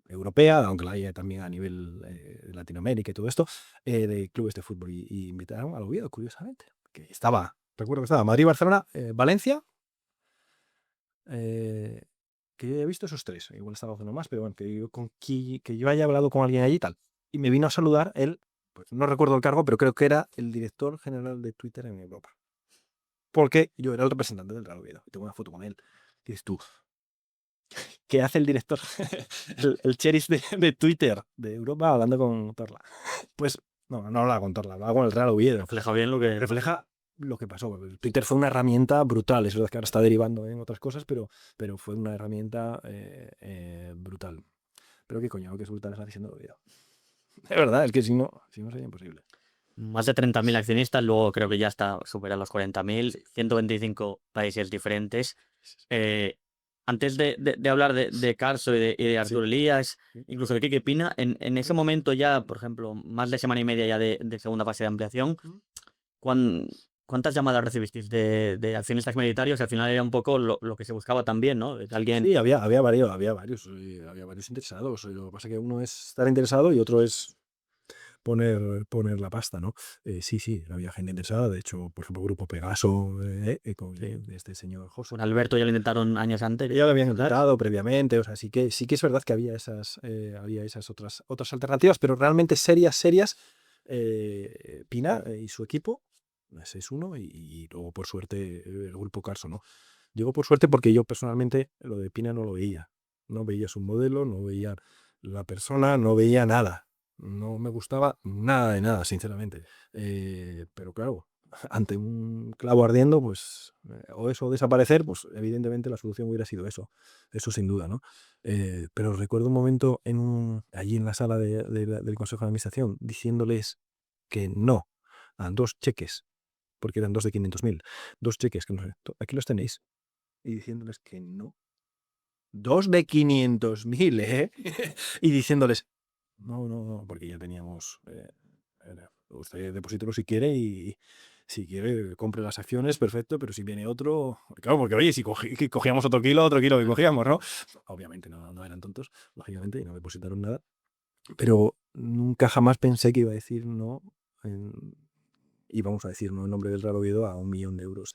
europea, aunque la haya también a nivel de Latinoamérica y todo esto, de clubes de fútbol. Y invitaron al Oviedo, curiosamente. Recuerdo que estaba Madrid, Barcelona, Valencia, que yo haya visto esos tres. Igual estaba haciendo más, pero bueno, que yo haya hablado con alguien allí y tal. Y me vino a saludar él, pues no recuerdo el cargo, pero creo que era el director general de Twitter en Europa. Porque yo era el representante del Real Oviedo. Y tengo una foto con él. Y dices tú, ¿qué hace el director, el sheriff de Twitter de Europa hablando con Torla? Pues no hablaba con Torla, hablaba con el Real Oviedo. Refleja bien lo que... Refleja lo que pasó. Twitter fue una herramienta brutal. Es verdad que ahora está derivando en otras cosas, pero fue una herramienta brutal. Pero qué coño, que es brutal está diciendo el Oviedo. Es verdad, es que si no sería imposible. Más de 30.000 accionistas, luego creo que ya está supera los 40.000, 125 países diferentes. Antes de hablar de Carso y de Arturo Elías, incluso de Quique Pina, en ese momento ya, por ejemplo, más de semana y media ya de segunda fase de ampliación, ¿cuántas llamadas recibisteis de accionistas minoritarios? Al final era un poco lo que se buscaba también, ¿no? Alguien... Sí, había varios interesados. Lo que pasa es que uno es estar interesado y otro es poner la pasta, ¿no? Sí, había gente interesada. De hecho, por ejemplo, Grupo Pegaso, con este señor José. Con Alberto ya lo intentaron años antes. Ya lo habían intentado previamente, o sea, sí que es verdad que había esas otras alternativas, pero realmente serias, Pina y su equipo, ese es uno, y luego por suerte el Grupo Carso, ¿no? Digo por suerte porque yo personalmente lo de Pina no lo veía. No veía su modelo, no veía la persona, no veía nada. No me gustaba nada de nada, sinceramente. Pero claro, ante un clavo ardiendo, pues, o eso o desaparecer, pues evidentemente la solución hubiera sido eso sin duda, ¿no? Pero recuerdo un momento allí en la sala del Consejo de Administración diciéndoles que no a 2 cheques, porque eran 2 de 500.000, 2 cheques, que no sé, aquí los tenéis, y diciéndoles que no. 2 de 500.000, ¿eh? Y diciéndoles, no, porque ya teníamos, usted deposítelo si quiere y si quiere compre las acciones, perfecto, pero si viene otro, claro, porque oye, si cogíamos otro kilo que cogíamos, ¿no? Obviamente no eran tontos, lógicamente, y no depositaron nada, pero nunca jamás pensé que iba a decir no, y vamos a decir no en nombre del Real Oviedo a 1 millón de euros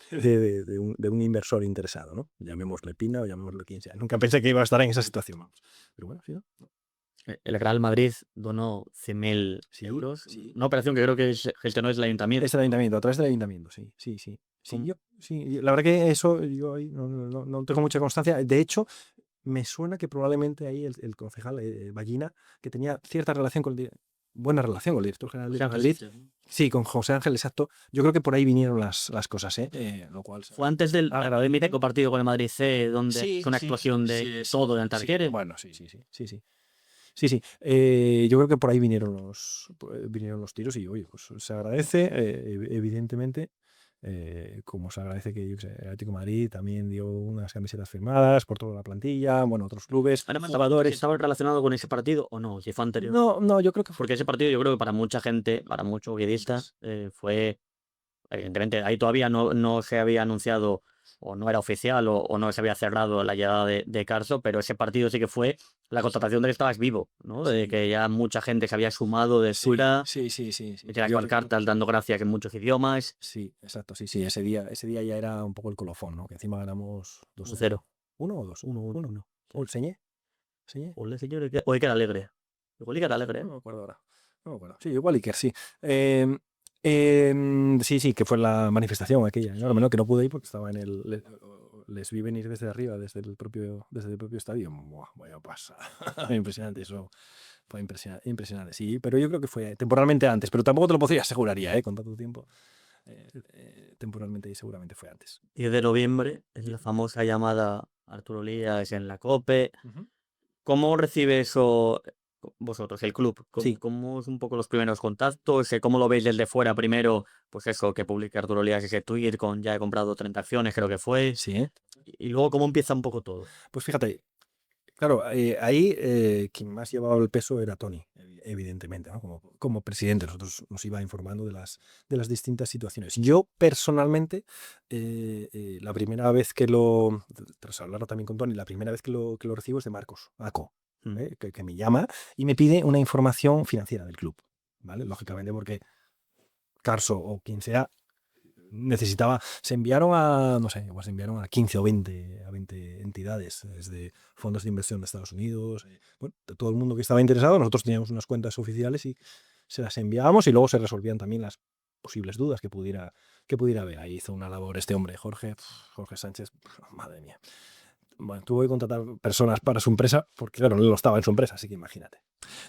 de un inversor interesado, ¿no? Llamémosle Pina o llamémosle quien sea. Nunca pensé que iba a estar en esa situación, vamos. Pero bueno, sí, ¿no? El Real Madrid donó 100.000 euros. Una operación que creo que gestionó el ayuntamiento. Es el ayuntamiento, a través del ayuntamiento, sí. La verdad que eso yo ahí no tengo mucha constancia. De hecho, me suena que probablemente ahí el concejal Ballina, que tenía cierta relación buena relación con el director general de Madrid. Sí, con José Ángel, exacto. Yo creo que por ahí vinieron las cosas, lo cual fue antes del mítico partido con el Madrid C, donde fue una explosión de todo en el Tarquere. Bueno, sí. Yo creo que por ahí vinieron los tiros y, oye, pues se agradece, evidentemente, como se agradece que el Atlético de Madrid también dio unas camisetas firmadas por toda la plantilla, bueno, otros clubes. ¿Estaba relacionado con ese partido o no? Si fue anterior. No, yo creo que porque ese partido yo creo que para mucha gente, para muchos oviedistas, fue, evidentemente, ahí todavía no se había anunciado o no era oficial o no se había cerrado la llegada de Carso, pero ese partido sí que fue la constatación de que estabas vivo, ¿no? De que ya mucha gente se había sumado de fuera. Sí. Con cartas dando gracias en muchos idiomas. Sí, exacto, sí. Ese día ya era un poco el colofón, ¿no? Que encima ganamos 2-0. 1 o 2, 1. ¿O el Señé? O el señor, o Iker Alegre. Igual Iker Alegre, ¿eh? No me acuerdo ahora. Sí, igual Iker, sí. Sí, que fue la manifestación aquella enorme, ¿no? Que no pude ir porque estaba les vi venir desde arriba, desde el propio estadio. Voy a pasar. Impresionante eso. Fue impresionante, sí, pero yo creo que fue temporalmente antes, pero tampoco te lo podría aseguraría, con tanto tiempo. Temporalmente y seguramente fue antes. 10 de noviembre es la famosa llamada Arturo Elías en la COPE. ¿Cómo recibe eso vosotros, el club? ¿Cómo es un poco los primeros contactos? ¿Cómo lo veis desde fuera primero? Pues eso, que publique Arturo Elías ese tweet con ya he comprado 30 acciones, creo que fue. Sí. Y luego, ¿cómo empieza un poco todo? Pues fíjate, Claro, ahí quien más llevaba el peso era Tony, evidentemente, ¿no? Como presidente. Nosotros nos iba informando de las distintas situaciones. Yo personalmente, la primera vez tras hablarlo también con Tony, la primera vez que lo recibo es de Marcos Aco, que me llama y me pide una información financiera del club, ¿vale? Lógicamente porque Carso o quien sea se enviaron a, no sé, pues enviaron a 15 o 20 entidades, desde fondos de inversión de Estados Unidos, bueno, de todo el mundo que estaba interesado. Nosotros teníamos unas cuentas oficiales y se las enviábamos y luego se resolvían también las posibles dudas que pudiera haber. Ahí hizo una labor este hombre, Jorge Sánchez, madre mía. Bueno, tuvo que contratar personas para su empresa, porque claro, no lo estaba en su empresa, así que imagínate.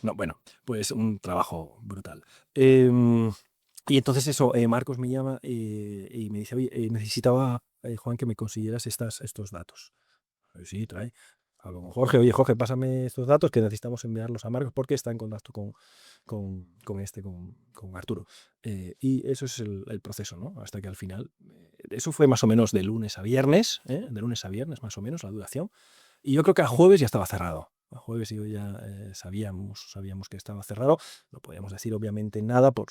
No, bueno, pues un trabajo brutal. Y entonces eso, Marcos me llama y me dice, oye, necesitaba, Juan, que me consiguieras estos datos. Sí, trae. Hablo con Jorge, oye, Jorge, pásame estos datos que necesitamos enviarlos a Marcos porque está en contacto con Arturo. Y eso es el proceso, ¿no? Hasta que al final, eso fue más o menos de lunes a viernes, de lunes a viernes más o menos la duración. Y yo creo que a jueves ya estaba cerrado. A jueves yo ya sabíamos que estaba cerrado. No podíamos decir obviamente nada por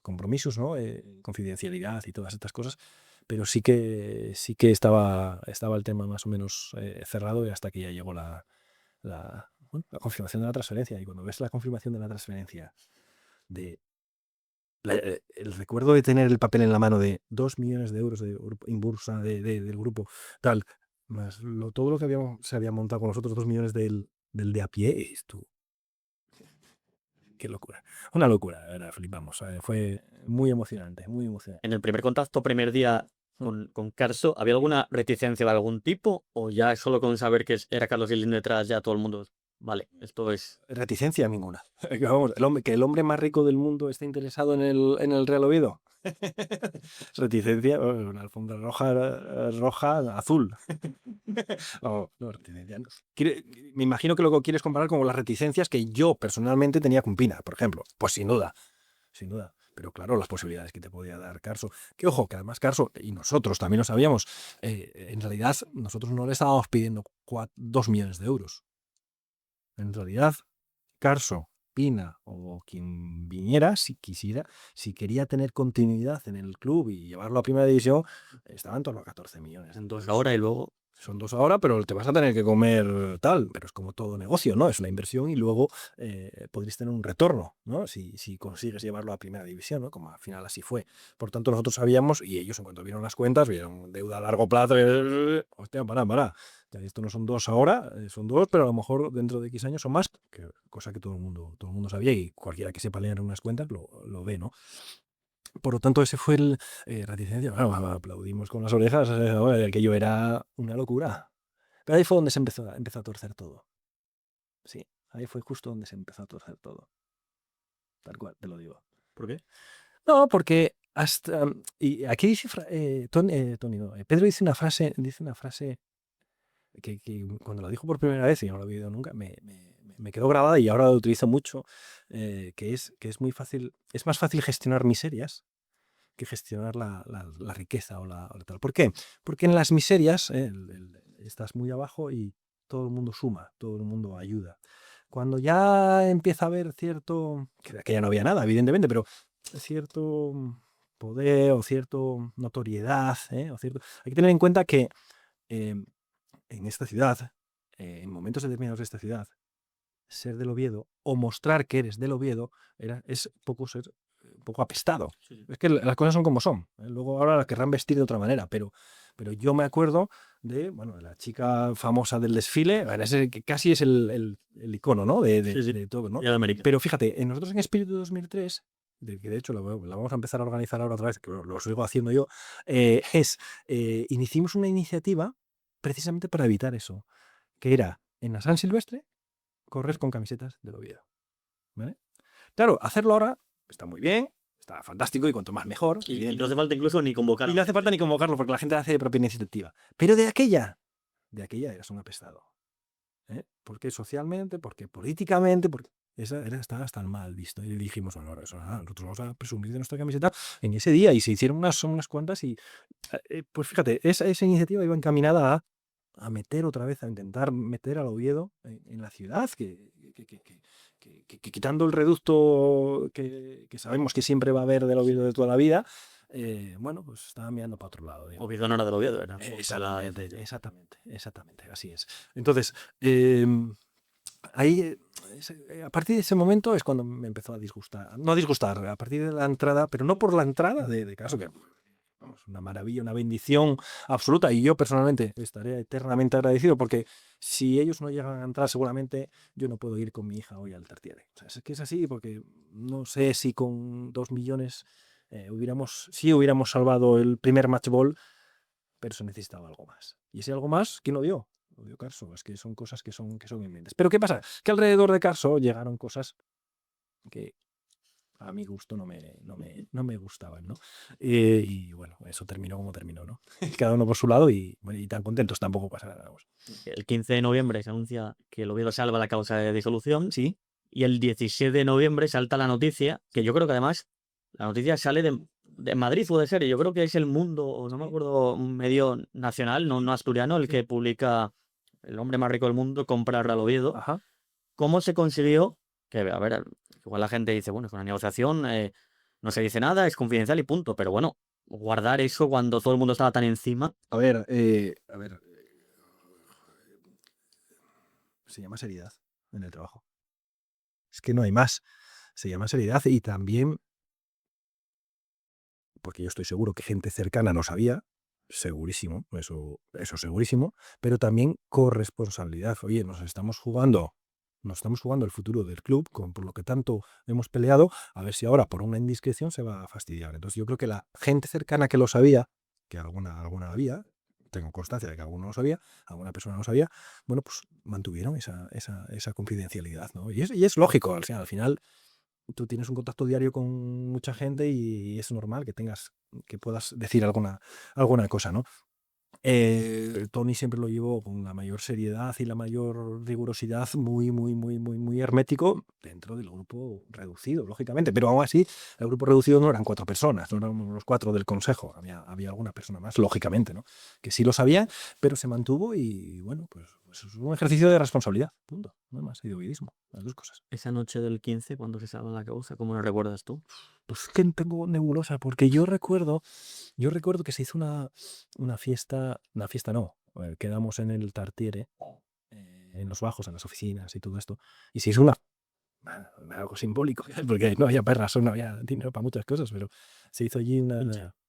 compromisos, ¿no? Confidencialidad y todas estas cosas. Pero sí que estaba el tema más o menos cerrado y hasta que ya llegó la confirmación de la transferencia. Y cuando ves la confirmación de la transferencia, el recuerdo de tener el papel en la mano de 2 millones de euros de Inbursa del grupo, tal, más todo lo que se había montado con los otros 2 millones del de a pie, esto, qué locura. Una locura, la verdad, flipamos. Fue muy emocionante, muy emocionante. En el primer contacto, primer día con Carso, ¿había alguna reticencia de algún tipo? ¿O ya solo con saber que era Carlos Gilín detrás, ya todo el mundo, vale, esto es... Reticencia ninguna. Vamos, que el hombre más rico del mundo esté interesado en el Real Oviedo. Reticencia, una alfombra roja, azul. No, reticencia no. Me imagino que lo que quieres comparar con las reticencias que yo personalmente tenía con Pina, por ejemplo. Pues sin duda, sin duda. Pero claro, las posibilidades que te podía dar Carso. Que ojo, que además Carso, y nosotros también lo sabíamos, en realidad nosotros no le estábamos pidiendo 2 millones de euros. En realidad, Carso, Pina o quien viniera, si quería tener continuidad en el club y llevarlo a primera división, estaba en torno a 14 millones. Entonces ahora y luego... Son 2 ahora, pero te vas a tener que comer tal. Pero es como todo negocio, ¿no? Es una inversión y luego podréis tener un retorno, ¿no? Si consigues llevarlo a primera división, ¿no? Como al final así fue. Por tanto, nosotros sabíamos, y ellos en cuanto vieron las cuentas, vieron deuda a largo plazo, hostia, para. Ya, esto no son 2 ahora, son 2, pero a lo mejor dentro de X años son más, cosa que todo el mundo sabía y cualquiera que sepa leer unas cuentas lo ve, ¿no? Por lo tanto, ese fue el reticencia. Bueno, aplaudimos con las orejas, aquello era una locura. Pero ahí fue donde se empezó a torcer todo. Sí, ahí fue justo donde se empezó a torcer todo. Tal cual, te lo digo. ¿Por qué? No, porque hasta... Y aquí dice Tony, no, Pedro dice una frase que cuando lo dijo por primera vez, y no lo he oído nunca, me quedó grabada y ahora lo utilizo mucho, que es muy fácil, es más fácil gestionar miserias que gestionar la riqueza o la tal. ¿Por qué? Porque en las miserias estás muy abajo y todo el mundo suma, todo el mundo ayuda. Cuando ya empieza a haber cierto, que ya no había nada, evidentemente, pero cierto poder o cierta notoriedad, hay que tener en cuenta que en esta ciudad, en momentos determinados de esta ciudad, ser del Oviedo o mostrar que eres del Oviedo es un poco apestado. Sí. Es que las cosas son como son. Luego ahora las querrán vestir de otra manera, pero yo me acuerdo de la chica famosa del desfile, ese que casi es el icono, ¿no? de todo, ¿no? Pero fíjate, nosotros en Espíritu 2003, que de hecho la vamos a empezar a organizar ahora otra vez, que lo sigo haciendo yo, iniciamos una iniciativa precisamente para evitar eso, que era en la San Silvestre correr con camisetas del Oviedo. ¿Vale? Claro, hacerlo ahora está muy bien, está fantástico y cuanto más mejor. Y no hace falta incluso ni convocarlo. Y no hace falta ni convocarlo porque la gente hace de propia iniciativa. Pero de aquella eras un apestado. Porque socialmente, porque políticamente, porque estaba hasta el mal visto. Y dijimos, bueno, nosotros vamos a presumir de nuestra camiseta en ese día. Y se hicieron unas cuantas y, pues fíjate, esa iniciativa iba encaminada a a meter otra vez, a intentar meter al Oviedo en la ciudad, que quitando el reducto que sabemos que siempre va a haber del Oviedo de toda la vida, bueno, pues estaba mirando para otro lado, digamos. Oviedo no era del Oviedo, era Exactamente, así es. Entonces, ahí, a partir de ese momento es cuando me empezó a disgustar, no a disgustar, a partir de la entrada, pero no por la entrada de caso que, vamos, una maravilla, una bendición absoluta, y yo personalmente estaré eternamente agradecido porque si ellos no llegan a entrar, seguramente yo no puedo ir con mi hija hoy al Tartiere. O sea, es que es así, porque no sé si con 2 millones sí hubiéramos salvado el primer match ball, pero se necesitaba algo más. Y ese algo más, ¿quién lo dio? Lo dio Carso. Es que son cosas que son inminentes. Pero ¿qué pasa? Que alrededor de Carso llegaron cosas que a mi gusto no me gustaban, ¿no? Y bueno, eso terminó como terminó, ¿no? Cada uno por su lado y, bueno, y tan contentos tampoco pasa nada. Pues. El 15 de noviembre se anuncia que el Oviedo salva la causa de disolución. Sí. Y el 17 de noviembre salta la noticia, que yo creo que además la noticia sale de Madrid, puede ser, y yo creo que es El Mundo, o no me acuerdo, un medio nacional, no asturiano, el que publica El hombre más rico del mundo compra al Oviedo. Ajá. ¿Cómo se consiguió? Que, a ver, igual la gente dice, bueno, es una negociación, no se dice nada, es confidencial y punto, pero bueno, guardar eso cuando todo el mundo estaba tan encima. A ver, se llama seriedad en el trabajo. Es que no hay más. Se llama seriedad y también, porque yo estoy seguro que gente cercana no sabía, segurísimo, eso segurísimo, pero también corresponsabilidad. Oye, nos estamos jugando el futuro del club, por lo que tanto hemos peleado, a ver si ahora por una indiscreción se va a fastidiar. Entonces yo creo que la gente cercana que lo sabía, que alguna había, tengo constancia de que alguno lo sabía, alguna persona lo sabía, bueno, pues mantuvieron esa confidencialidad, ¿no? Y es lógico, al final tú tienes un contacto diario con mucha gente y es normal que puedas decir alguna cosa, ¿no? Tony siempre lo llevó con la mayor seriedad y la mayor rigurosidad, muy hermético dentro del grupo reducido, lógicamente. Pero aún así, el grupo reducido no eran 4 personas, no eran los 4 del consejo. Había alguna persona más, lógicamente, ¿no? Que sí lo sabía, pero se mantuvo y, bueno, pues es un ejercicio de responsabilidad, punto. No hay más, y de obedismo, las dos cosas. Esa noche del 15, cuando se salva la causa, ¿cómo lo recuerdas tú? Pues que tengo nebulosa, porque yo recuerdo que se hizo una fiesta no, quedamos en el Tartiere, en los bajos, en las oficinas y todo esto, y se hizo algo simbólico, porque no había perras, no había dinero para muchas cosas, pero se hizo allí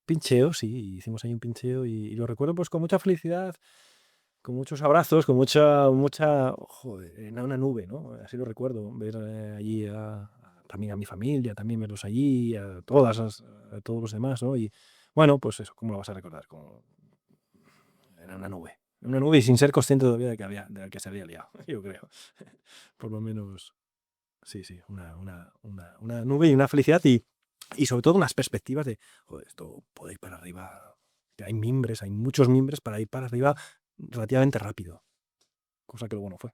pincheo, sí, hicimos allí un pincheo y lo recuerdo pues con mucha felicidad, con muchos abrazos, con mucha, joder, en una nube, ¿no? Así lo recuerdo, ver allí también a mi familia, también verlos allí, a todos los demás, ¿no? Y bueno, pues eso, ¿cómo lo vas a recordar? Era una nube y sin ser consciente todavía de que se había liado, yo creo. Por lo menos, sí, una nube y una felicidad y sobre todo unas perspectivas de, joder, esto puede ir para arriba, que hay muchos mimbres para ir para arriba relativamente rápido, cosa que luego no fue.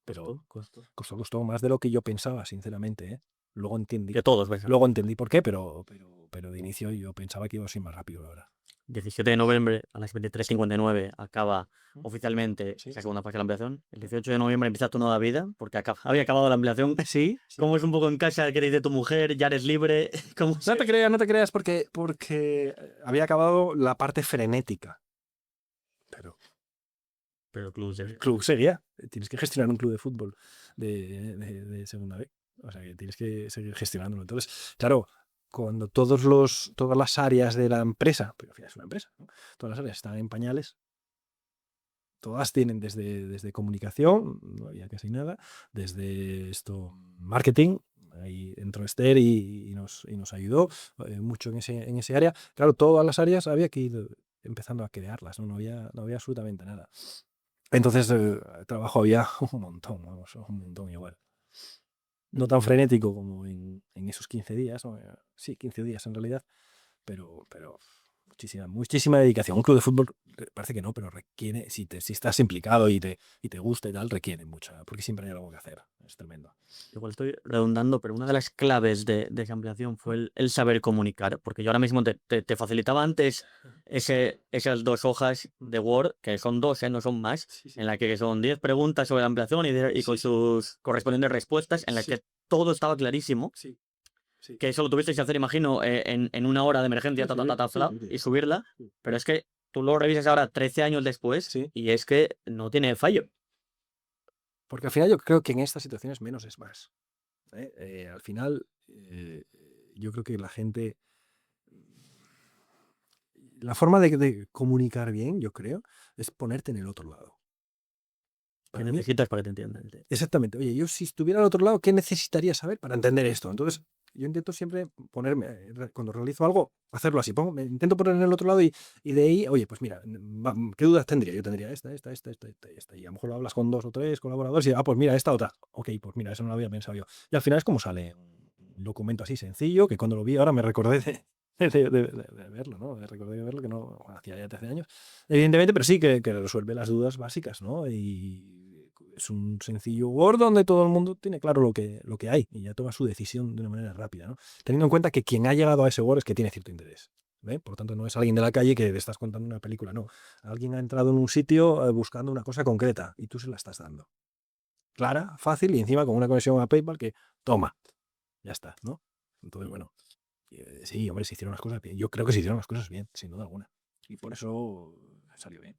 Pero costó más de lo que yo pensaba, sinceramente, ¿eh? Luego entendí. Que todos, ¿ves? Luego entendí por qué, pero de inicio yo pensaba que iba a ser más rápido, la verdad. 17 de noviembre a las 23:59 acaba oficialmente la segunda fase de la ampliación. El 18 de noviembre empieza tu nueva vida, porque había acabado la ampliación. Sí. ¿Cómo es un poco en casa? ¿Qué dice tu mujer? ¿Ya eres libre? ¿Cómo No te creas, porque había acabado la parte frenética. Pero el club seguía. Tienes que gestionar un club de fútbol de segunda B. O sea, que tienes que seguir gestionándolo. Entonces, claro, cuando todas las áreas de la empresa, porque al final es una empresa, ¿no? Todas las áreas están en pañales, todas tienen desde comunicación, no había casi nada, desde marketing, ahí entró Esther y nos ayudó mucho en ese área. Claro, todas las áreas había que ir empezando a crearlas, no había absolutamente nada. Entonces, trabajo había un montón igual. No tan frenético como en esos 15 días, ¿no? Sí, 15 días en realidad, pero muchísima dedicación. Un club de fútbol parece que no, pero requiere, si estás implicado y te gusta y tal, requiere mucha, porque siempre hay algo que hacer. Es tremendo. Igual estoy redundando, pero una de las claves de esa ampliación fue el saber comunicar, porque yo ahora mismo te facilitaba antes esas 2 hojas de Word, que son 2, no son más, Sí, sí. en la que son 10 preguntas sobre la ampliación y con Sí. sus correspondientes respuestas, en las Sí. que todo estaba clarísimo, Sí. Sí. que eso lo tuvisteis que hacer, imagino, en una hora de emergencia, Sí, fla, sí, sí. y subirla, Sí. pero es que tú lo revisas ahora 13 años después Sí. y es que no tiene fallo. Porque al final yo creo que en estas situaciones menos es más. Al final, yo creo que la gente, la forma de comunicar bien, yo creo, es ponerte en el otro lado. ¿Qué Para mí, necesitas para que te entiendan? exactamente. Oye, yo si estuviera al otro lado, ¿qué necesitaría saber para entender esto? Entonces, yo intento siempre ponerme, cuando realizo algo, hacerlo así. Me intento poner en el otro lado y de ahí, oye, pues mira, ¿qué dudas tendría? Yo tendría esta. Y a lo mejor lo hablas con 2 o 3 colaboradores y, pues mira, esta otra. Ok, pues mira, eso no lo había pensado yo. Y al final es como sale un documento así sencillo, que cuando lo vi ahora me recordé de verlo, ¿no? Me recordé de verlo, que no hacía ya 13 años. Evidentemente, pero sí que resuelve las dudas básicas, ¿no? Y es un sencillo Word donde todo el mundo tiene claro lo que hay y ya toma su decisión de una manera rápida, ¿no? Teniendo en cuenta que quien ha llegado a ese Word es que tiene cierto interés. Por lo tanto, no es alguien de la calle que le estás contando una película, no. Alguien ha entrado en un sitio buscando una cosa concreta y tú se la estás dando. Clara, fácil y encima con una conexión a PayPal que toma, ya está, ¿no? Entonces, bueno, sí, hombre, se hicieron las cosas bien. Yo creo que se hicieron las cosas bien, sin duda alguna. Y por eso salió bien.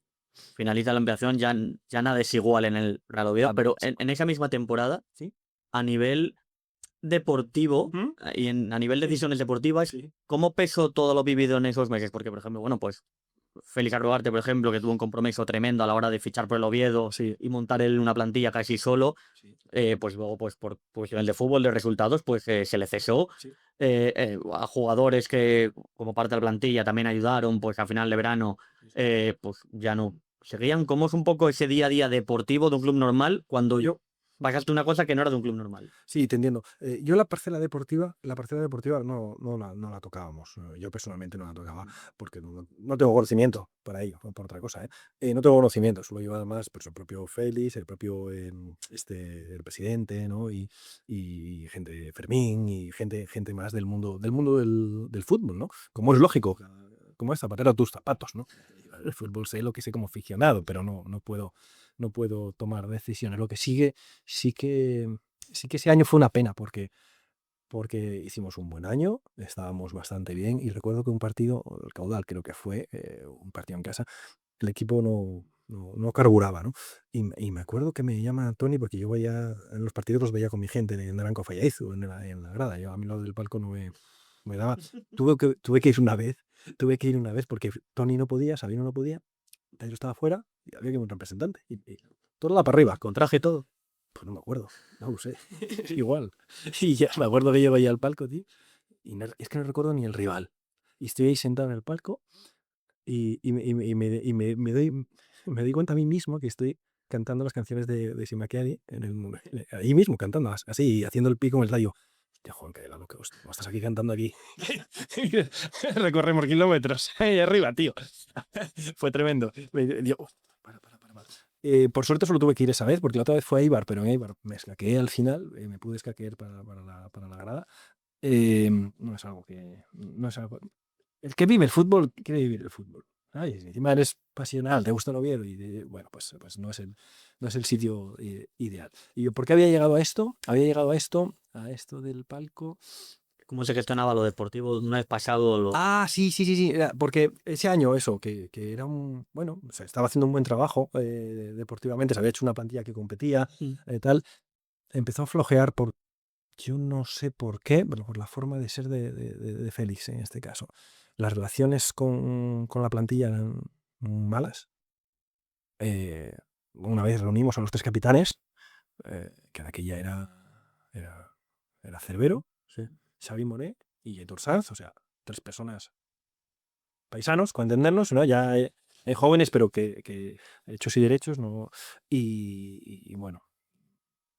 Finaliza la ampliación, ya nada es igual en el Real Oviedo, pero en esa misma temporada, ¿Sí? a nivel deportivo ¿Mm? y a nivel de Sí. decisiones deportivas, Sí. ¿cómo pesó todo lo vivido en esos meses? Porque, por ejemplo, bueno, pues Félix Arrogarte, por ejemplo, que tuvo un compromiso tremendo a la hora de fichar por el Oviedo Sí. y montar él una plantilla casi solo, Sí. pues luego, pues por cuestiones de fútbol, de resultados, pues se le cesó. Sí. A jugadores que, como parte de la plantilla, también ayudaron, pues a final de verano, pues ya no seguían. ¿Cómo es un poco ese día a día deportivo de un club normal cuando Yo, pasaste una cosa que no era de un club normal? sí, te entiendo. Yo la parcela deportiva no la tocábamos. Yo personalmente no la tocaba porque no tengo conocimiento para ello, por otra cosa. No tengo conocimiento, solo lleva más pues, el propio Félix, el propio el presidente, ¿no? Y gente, Fermín, y gente más del fútbol, ¿no? Como es lógico, como es zapatero a tus zapatos, ¿no? El fútbol sé lo que sé como aficionado, pero no puedo tomar decisiones. Lo que sí que ese año fue una pena porque hicimos un buen año, estábamos bastante bien y recuerdo que un partido, el Caudal creo que fue, un partido en casa, el equipo no carburaba, ¿no? Y me acuerdo que me llama Tony porque yo veía, en los partidos los veía con mi gente en Naranco Fallaizu, en la grada, yo a mí lo del palco no me daba. Tuve que ir una vez porque Tony no podía, Sabino no podía, Pedro estaba fuera y había que ir un representante. Y todo la para arriba, con traje y todo. Pues no me acuerdo, no lo sé. Igual. Y ya me acuerdo que yo veía al palco, tío. Y es que no recuerdo ni el rival. Y estoy ahí sentado en el palco me doy cuenta a mí mismo que estoy cantando las canciones de Simaqueadi ahí mismo, cantándolas, así, haciendo el pico en el tallo. Hostia, Juan, qué loco, no estás aquí cantando aquí. Recorremos kilómetros ahí arriba, tío. Fue tremendo. Para. Por suerte solo tuve que ir esa vez, porque la otra vez fue a Eibar, pero en Eibar me escaqueé al final, me pude escaquear para la grada. No es algo que. No es algo, el que vive el fútbol quiere vivir el fútbol. Ay, si encima eres pasional, te gusta el Oviedo bueno, pues no es el sitio ideal. ¿Y yo por qué había llegado a esto? Había llegado a esto del palco. ¿Cómo se gestionaba lo deportivo una vez pasado lo... Ah, sí, porque ese año que era bueno, se estaba haciendo un buen trabajo deportivamente, se había hecho una plantilla que competía, tal, empezó a flojear yo no sé por qué, pero por la forma de ser de Félix en este caso. Las relaciones con la plantilla eran malas. Una vez reunimos a los 3 capitanes, que de aquella era Cervero, Sí. Xavi Monet y Héctor Sanz, o sea, 3 personas paisanos, con entendernos, ¿no? Ya jóvenes, pero que hechos y derechos, ¿no? Y bueno,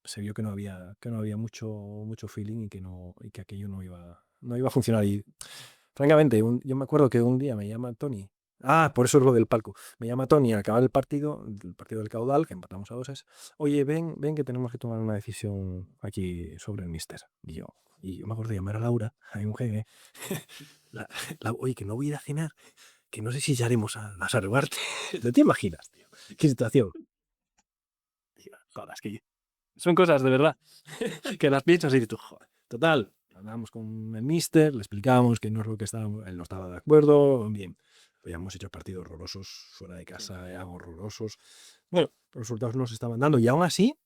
se vio que no había mucho feeling y que aquello no iba a funcionar. Y francamente, yo me acuerdo que un día me llama Tony. Ah, por eso es lo del palco. Me llama Tony al acabar el partido del Caudal, que empatamos a 2. Oye, ven que tenemos que tomar una decisión aquí sobre el míster. Y yo me acuerdo de llamar a Laura, hay un jefe. Oye, que no voy a ir a cenar, que no sé si ya haremos a salvarte. ¿No te imaginas, tío? ¿Qué situación? Tío, joder, es que son cosas de verdad que las piensas y dices tú, joder. Total, hablábamos con el míster, le explicábamos que no es lo que estábamos, él no estaba de acuerdo, bien. Habíamos hecho partidos horrorosos fuera de casa, horrorosos. Bueno, los resultados no nos estaban dando y aún así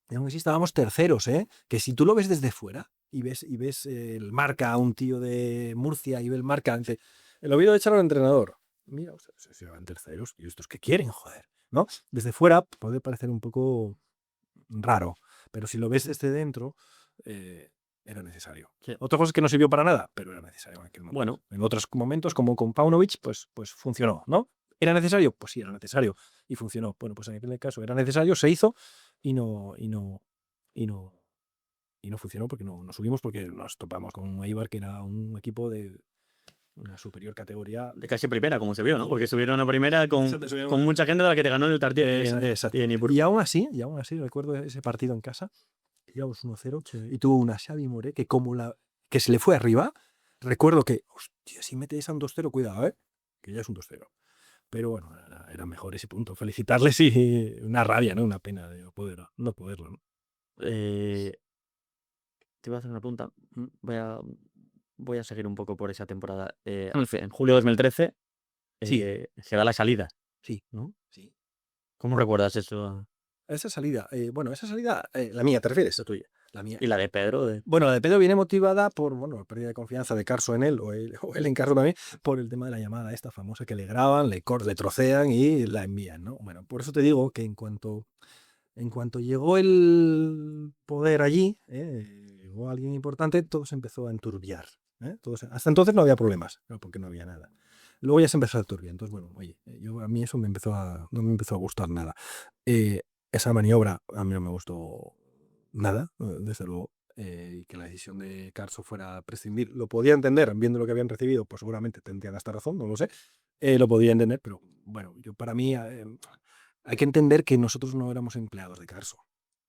estábamos terceros, ¿eh? Que si tú lo ves desde fuera y ves el Marca a un tío de Murcia y ve el Marca, dice, el Oviedo echar al entrenador. Mira, se van terceros. ¿Y estos qué quieren, joder? ¿No? Desde fuera puede parecer un poco raro, pero si lo ves desde dentro, era necesario. Sí. Otra cosa es que no sirvió para nada, pero era necesario en aquel momento. Bueno, En otros momentos, como con Paunovic, pues funcionó, ¿no? ¿Era necesario? Pues sí, era necesario. Y funcionó. Bueno, pues en aquel caso era necesario, se hizo y no funcionó porque no subimos, porque nos topamos con un Eibar que era un equipo de una superior categoría. de casi primera, como se vio, ¿no? Porque subieron a primera Exacto, subieron con mucha gente de la que te ganó en el Tartiere. Exacto. Y aún así, recuerdo ese partido en casa, que íbamos 1-0 y tuvo una Xavi Moré que se le fue arriba. Recuerdo que, hostia, si metes a un 2-0, cuidado, que ya es un 2-0. Pero bueno, era mejor ese punto. Felicitarles y una rabia, ¿no? Una pena de no poderlo, ¿no? Te iba a hacer una pregunta. Voy a seguir un poco por esa temporada. En julio de 2013 Sí. se da la salida, Sí. ¿no? Sí. ¿Cómo recuerdas eso? Esa salida, la mía, ¿te refieres? La tuya. La mía. Y la de Pedro. Bueno, la de Pedro viene motivada por, la pérdida de confianza de Carso en él, o él en Carso también, por el tema de la llamada esta famosa que le graban, le trocean y la envían, ¿no? Bueno, por eso te digo que en cuanto llegó el poder allí, llegó alguien importante, todo se empezó a enturbiar. Hasta entonces no había problemas, porque no había nada. Luego ya se empezó a turbiar. Entonces, bueno, oye, a mí eso no me empezó a gustar nada. Esa maniobra a mí no me gustó nada, desde luego. Y que la decisión de Carso fuera prescindir, lo podía entender, viendo lo que habían recibido, pues seguramente tendrían hasta razón, no lo sé. Lo podía entender, pero bueno, para mí hay que entender que nosotros no éramos empleados de Carso.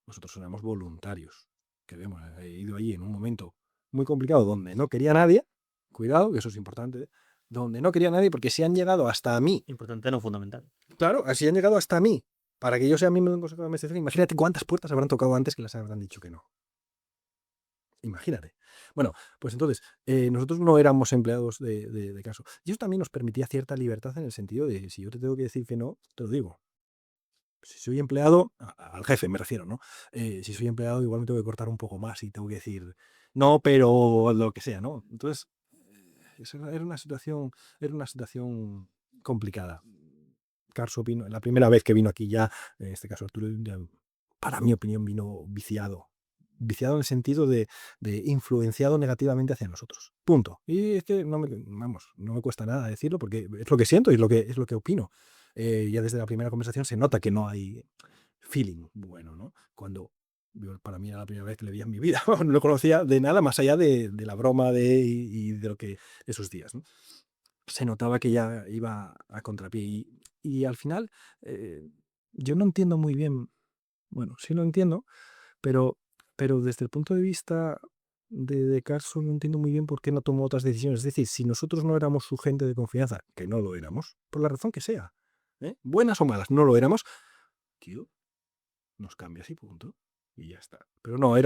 Nosotros éramos voluntarios, que hemos ido allí en un momento muy complicado donde no quería nadie. Cuidado, que eso es importante. Donde no quería nadie, porque si han llegado hasta mí. Importante, no fundamental. Claro, así han llegado hasta mí. Para que yo sea miembro de un consejo de administración, imagínate cuántas puertas habrán tocado antes que las habrán dicho que no. Imagínate. Bueno, pues entonces, nosotros no éramos empleados de Carso. Y eso también nos permitía cierta libertad en el sentido de, si yo te tengo que decir que no, te lo digo. Si soy empleado, al jefe me refiero, ¿no? Si soy empleado, igual me tengo que cortar un poco más y tengo que decir no, pero lo que sea, ¿no? Entonces, era una situación complicada. Carso vino, la primera vez que vino aquí ya, en este caso Arturo, para mi opinión, vino viciado. Viciado en el sentido de influenciado negativamente hacia nosotros. Punto. Y es que no me cuesta nada decirlo porque es lo que siento y es lo que opino. Ya desde la primera conversación se nota que no hay feeling bueno, ¿no? Cuando para mí era la primera vez que le vi en mi vida, no conocía de nada más allá de la broma y de lo que esos días, ¿no? Se notaba que ya iba a contrapié y al final yo no entiendo muy bien, bueno, sí lo entiendo, pero desde el punto de vista de Carso no entiendo muy bien por qué no tomó otras decisiones. Es decir, si nosotros no éramos su gente de confianza, que no lo éramos, por la razón que sea, buenas o malas, no lo éramos, tío, nos cambias y punto. Y ya está. Pero no,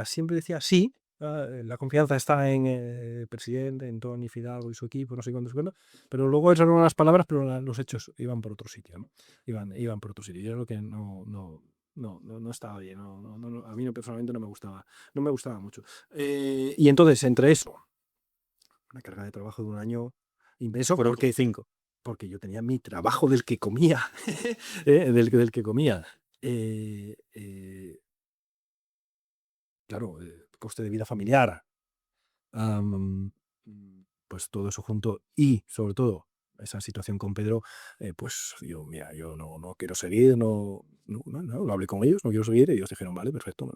siempre decía sí, la confianza está en el presidente, en Tony Fidalgo y su equipo, no sé cuánto, pero luego esas eran las palabras, pero los hechos iban por otro sitio, ¿no? Iban por otro sitio. Y es lo que no estaba bien. A mí personalmente no me gustaba mucho. Y entonces, entre eso, una carga de trabajo de un año inmenso, porque 5. Porque yo tenía mi trabajo del que comía, del que comía. Claro, coste de vida familiar, pues todo eso junto y sobre todo esa situación con Pedro, pues yo no quiero seguir, no hablé con ellos, no quiero seguir, y ellos dijeron, vale, perfecto,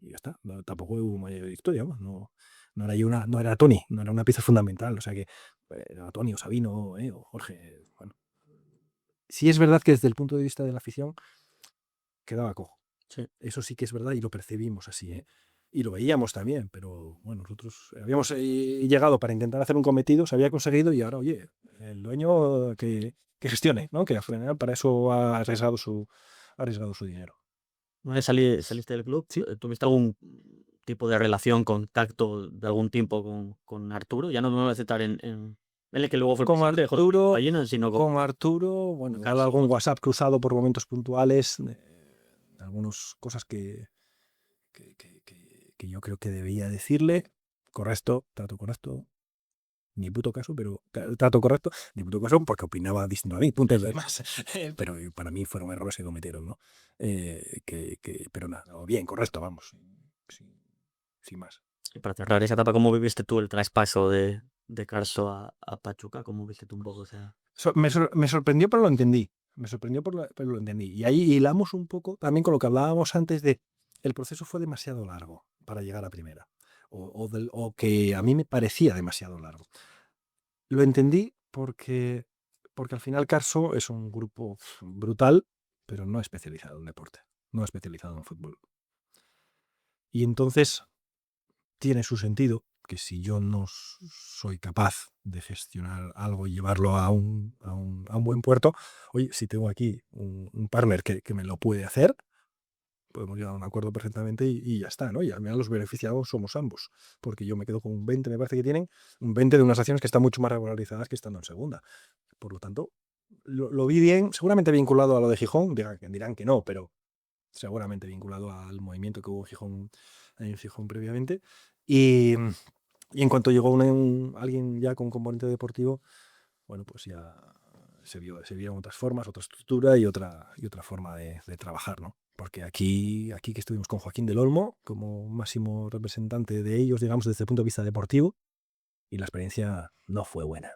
y ya está, tampoco hubo mayor historia, no, No era, no era Tony, no era una pieza fundamental. O sea que era Tony o Sabino o Jorge. Bueno, sí es verdad que desde el punto de vista de la afición quedaba cojo. Sí. Eso sí que es verdad y lo percibimos así, ¿eh? Y lo veíamos también, pero bueno, nosotros habíamos llegado para intentar hacer un cometido, se había conseguido y ahora, oye, el dueño que gestione, ¿no? Que al final para eso ha arriesgado su dinero. Una vez saliste del club, Sí. ¿tuviste algún tipo de relación, contacto de algún tipo con Arturo? Ya no me voy a aceptar en él, que luego fue Con presidente de Jorge Arturo, Ballena, sino con Arturo, bueno, con cada Carlos. algún WhatsApp cruzado por momentos puntuales, algunas cosas que yo creo que debía decirle, correcto, trato correcto, ni puto caso, pero trato correcto, ni puto caso porque opinaba distinto a mí, puntos de más. Pero para mí fueron errores que cometieron, ¿no? Pero nada, bien, correcto, vamos, sin más. Y para cerrar esa etapa, ¿cómo viviste tú el traspaso de Carso a Pachuca? ¿Cómo viste tú un poco? O sea, Me sorprendió, pero lo entendí. Me sorprendió, pero lo entendí. Y ahí hilamos un poco también con lo que hablábamos antes de el proceso fue demasiado largo para llegar a primera. O que a mí me parecía demasiado largo. Lo entendí porque al final Carso es un grupo brutal, pero no especializado en deporte, no especializado en fútbol. Y entonces tiene su sentido que si yo no soy capaz de gestionar algo y llevarlo a un buen puerto, oye, si tengo aquí un partner que me lo puede hacer, podemos llegar a un acuerdo perfectamente y ya está, ¿no? Y al final los beneficiados somos ambos, porque yo me quedo con un 20, me parece que tienen, un 20 de unas acciones que están mucho más regularizadas que estando en segunda. Por lo tanto, lo vi bien, seguramente vinculado a lo de Gijón, dirán que no, pero seguramente vinculado al movimiento que hubo en Gijón previamente. Y en cuanto llegó alguien ya con componente deportivo, bueno, pues ya se vieron otras formas, otra estructura y otra forma de trabajar, ¿no? Porque aquí que estuvimos con Joaquín del Olmo como máximo representante de ellos, digamos, desde el punto de vista deportivo, y la experiencia no fue buena.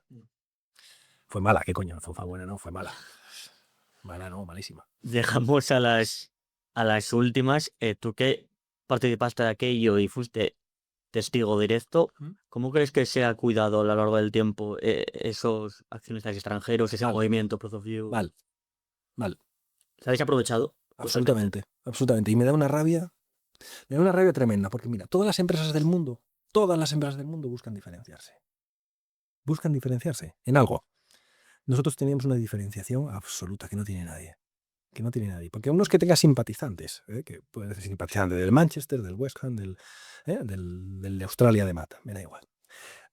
Fue mala, ¿qué coño? No fue buena, no, fue mala. Mala no, malísima. dejamos a las últimas. Tú que participaste de aquello y fuiste testigo directo, ¿cómo crees que se ha cuidado a lo largo del tiempo esos accionistas extranjeros, ese movimiento Proth of You? Mal. ¿Se habéis aprovechado? Absolutamente. Y me da una rabia tremenda, porque mira, todas las empresas del mundo buscan diferenciarse. Buscan diferenciarse en algo. Nosotros teníamos una diferenciación absoluta que no tiene nadie. Porque uno es que tenga simpatizantes, que puede ser simpatizante del Manchester, del West Ham, del de Australia de Mata, me da igual.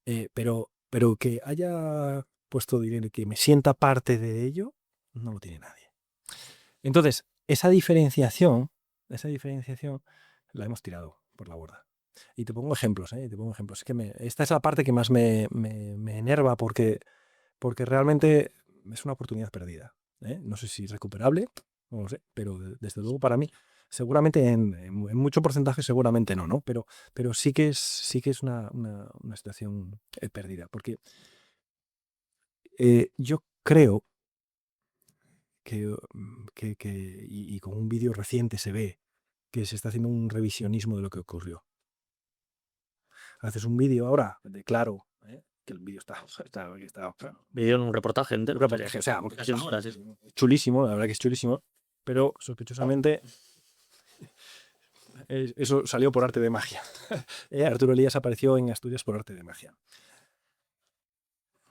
Pero que haya puesto dinero y que me sienta parte de ello, no lo tiene nadie. Entonces, esa diferenciación la hemos tirado por la borda. Y te pongo ejemplos, Es que esta es la parte que más me enerva porque realmente es una oportunidad perdida. No sé si es recuperable, no lo sé, pero desde luego para mí, seguramente en mucho porcentaje seguramente no, pero sí que es una situación perdida, porque yo creo que y con un vídeo reciente se ve que se está haciendo un revisionismo de lo que ocurrió. Haces un vídeo ahora de claro, que el vídeo está Vídeo en un reportaje entero. o sea, Casi una hora, sí. chulísimo, la verdad que es chulísimo, pero sospechosamente eso salió por arte de magia. Arturo Elías apareció en Asturias por arte de magia.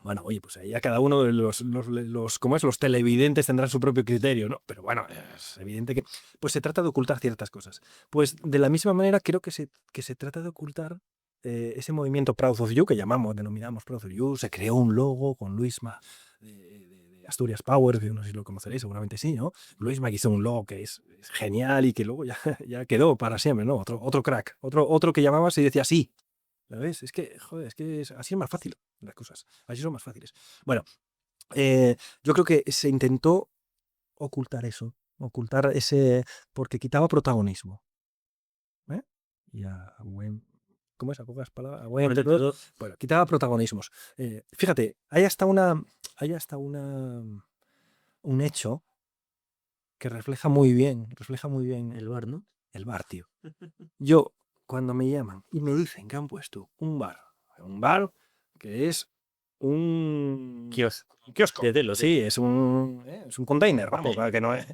Bueno, oye, pues ahí a cada uno de los televidentes tendrán su propio criterio, ¿no? Pero bueno, es evidente que pues se trata de ocultar ciertas cosas. Pues de la misma manera creo que se trata de ocultar ese movimiento Proud of You, que denominamos Proud of You. Se creó un logo con Luisma de Asturias Power, que no sé si lo conoceréis, seguramente sí, ¿no? Luisma que hizo un logo que es genial y que luego ya quedó para siempre, ¿no? Otro crack, otro que llamabas y decía sí. ¿Lo ves? Es que, joder, así es más fácil las cosas. Así son más fáciles. Bueno, yo creo que se intentó ocultar eso. Ocultar ese... porque quitaba protagonismo. Y ¿cómo es? ¿A pocas palabras? Bueno, quitaba protagonismos. Fíjate, hay hasta un hecho que refleja muy bien El bar, ¿no? el bar, tío. Yo, cuando me llaman y me dicen que han puesto un bar que es un kiosco. Sí, es un container, vamos, que no es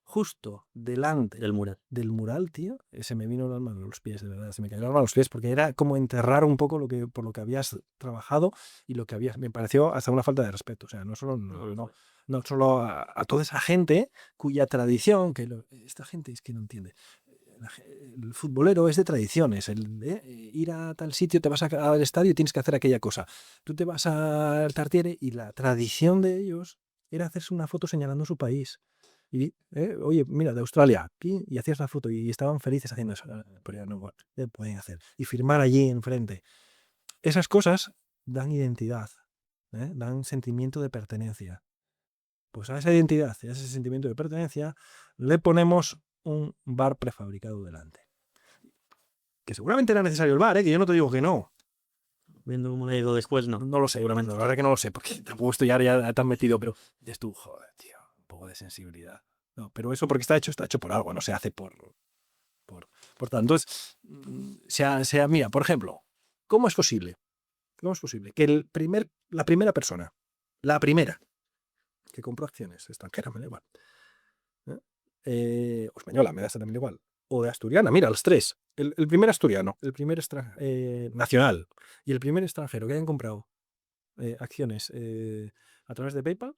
justo delante Del mural. del mural, tío, se me vino el alma a los pies, de verdad, se me cayó el alma a los pies, porque era como enterrar un poco por lo que habías trabajado y lo que habías, me pareció hasta una falta de respeto, o sea, no solo a toda esa gente cuya tradición, esta gente es que no entiende. El futbolero es de tradiciones, ir a tal sitio, te vas al estadio y tienes que hacer aquella cosa. Tú te vas al Tartiere y la tradición de ellos era hacerse una foto señalando su país. Y, oye, mira, de Australia, y hacías la foto y estaban felices haciendo eso. Pero ya no pueden hacer. Y firmar allí enfrente. Esas cosas dan identidad, dan sentimiento de pertenencia. Pues a esa identidad y a ese sentimiento de pertenencia le ponemos un bar prefabricado delante. Que seguramente era necesario el bar, que yo no te digo que no. Viendo cómo le ha ido después, no. No lo sé, seguramente. La verdad que no lo sé, porque tampoco estoy ya tan metido, pero dices tú, joder, tío, un poco de sensibilidad. No, pero eso porque está hecho por algo, no se hace por tal. Entonces, mira, por ejemplo, ¿cómo es posible? ¿Cómo es posible que la primera persona, que compró acciones extranjeras, me da igual, o española, me da también igual, o de asturiana, mira, los tres, el primer asturiano, el primer nacional y el primer extranjero que hayan comprado acciones a través de PayPal,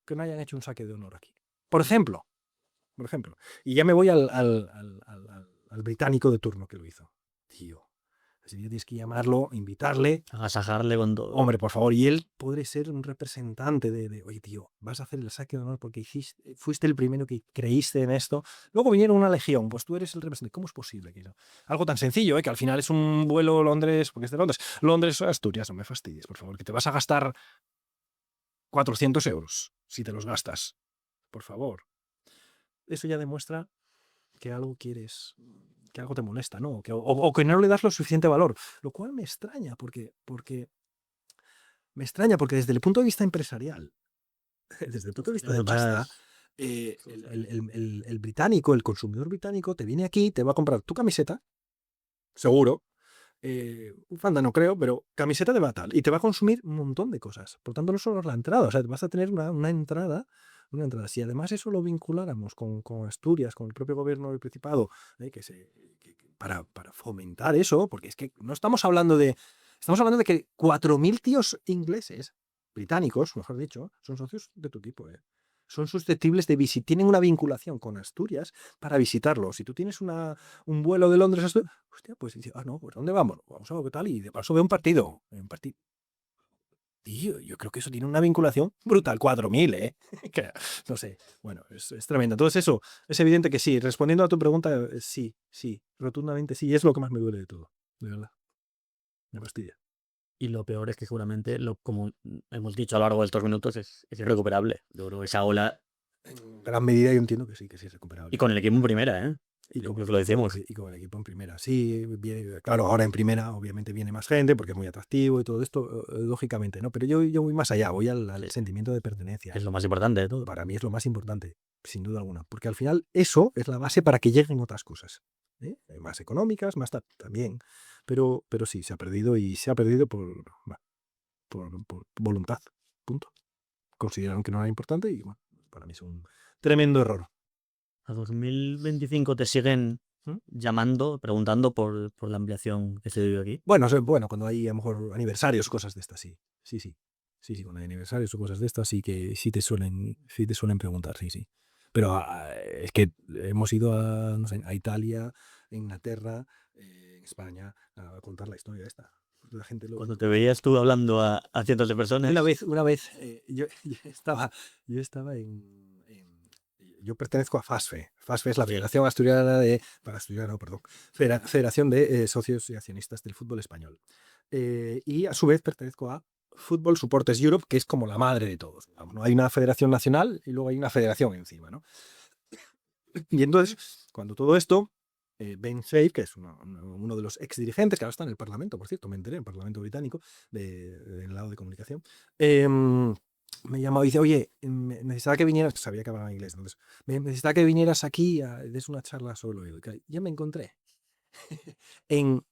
que no hayan hecho un saque de honor aquí. Por ejemplo, y ya me voy al británico de turno que lo hizo. Tío, si tienes que llamarlo, invitarle. Agasajarle con todo. Hombre, por favor, y él podría ser un representante oye, tío, vas a hacer el saque de honor porque fuiste el primero que creíste en esto. Luego vinieron una legión, pues tú eres el representante. ¿Cómo es posible que eso? Algo tan sencillo, que al final es un vuelo Londres, porque es de Londres. Londres o Asturias, no me fastidies, por favor, que te vas a gastar 400 euros si te los gastas. Por favor. Eso ya demuestra que algo quieres, que algo te molesta, ¿no? O que no le das lo suficiente valor. Lo cual me extraña, porque desde el punto de vista empresarial, desde el punto de vista de pasta, el británico, el consumidor británico, te viene aquí, te va a comprar tu camiseta, seguro. Bufanda no creo, pero camiseta de Batal, y te va a consumir un montón de cosas. Por tanto, no solo es la entrada, o sea, vas a tener una entrada. Si además eso lo vinculáramos con Asturias, con el propio gobierno del Principado, para fomentar eso, porque es que no estamos hablando de... Estamos hablando de que 4.000 tíos ingleses, británicos, mejor dicho, son socios de tu tipo, son susceptibles de tienen una vinculación con Asturias para visitarlo. Si tú tienes un vuelo de Londres a Asturias, hostia, pues dice, no, pues ¿dónde vamos? Vamos a ver qué tal, y de paso veo un partido. Tío, yo creo que eso tiene una vinculación brutal, 4.000, que, no sé, bueno, es tremendo. Entonces eso, es evidente que sí. Respondiendo a tu pregunta, sí, rotundamente sí, y es lo que más me duele de todo, de verdad. Me fastidia. Y lo peor es que seguramente, como hemos dicho a lo largo de estos minutos, es irrecuperable. Yo creo que esa ola... En gran medida yo entiendo que sí es recuperable. Y con el equipo en primera, ¿eh? Y yo creo que lo decimos. Y con el equipo en primera. Sí, claro, ahora en primera obviamente viene más gente porque es muy atractivo y todo esto, lógicamente, ¿no? Pero yo voy más allá, voy al sentimiento de pertenencia. Es lo más importante de todo. Para mí es lo más importante, sin duda alguna. Porque al final eso es la base para que lleguen otras cosas. Más económicas, más también. Pero sí, se ha perdido, y se ha perdido por voluntad. Punto. Consideraron que no era importante y bueno, para mí es un tremendo error. A 2025 te siguen llamando, preguntando por la ampliación que se dio aquí. Bueno, cuando hay a lo mejor aniversarios o cosas de estas, sí. Sí, cuando hay aniversarios o cosas de estas, sí que sí te suelen preguntar, sí. Pero es que hemos ido a Italia, a Inglaterra, en España, a contar la historia esta. La gente Cuando te veías tú hablando a cientos de personas. Una vez yo estaba en... Yo pertenezco a FASFE. FASFE es la Federación Asturiana Federación de Socios y Accionistas del Fútbol Español. Y a su vez pertenezco a Football Supporters Europe, que es como la madre de todos. ¿No? Hay una federación nacional y luego hay una federación encima, ¿no? Y entonces, cuando todo esto, Ben Safe, que es uno de los ex dirigentes, que ahora está en el Parlamento, por cierto, me enteré, en el Parlamento británico, del lado de comunicación, me llamó y dice, oye, necesitaba que vinieras, sabía que hablaba inglés, entonces, necesitaba que vinieras aquí, des una charla sobre lo que ya me encontré en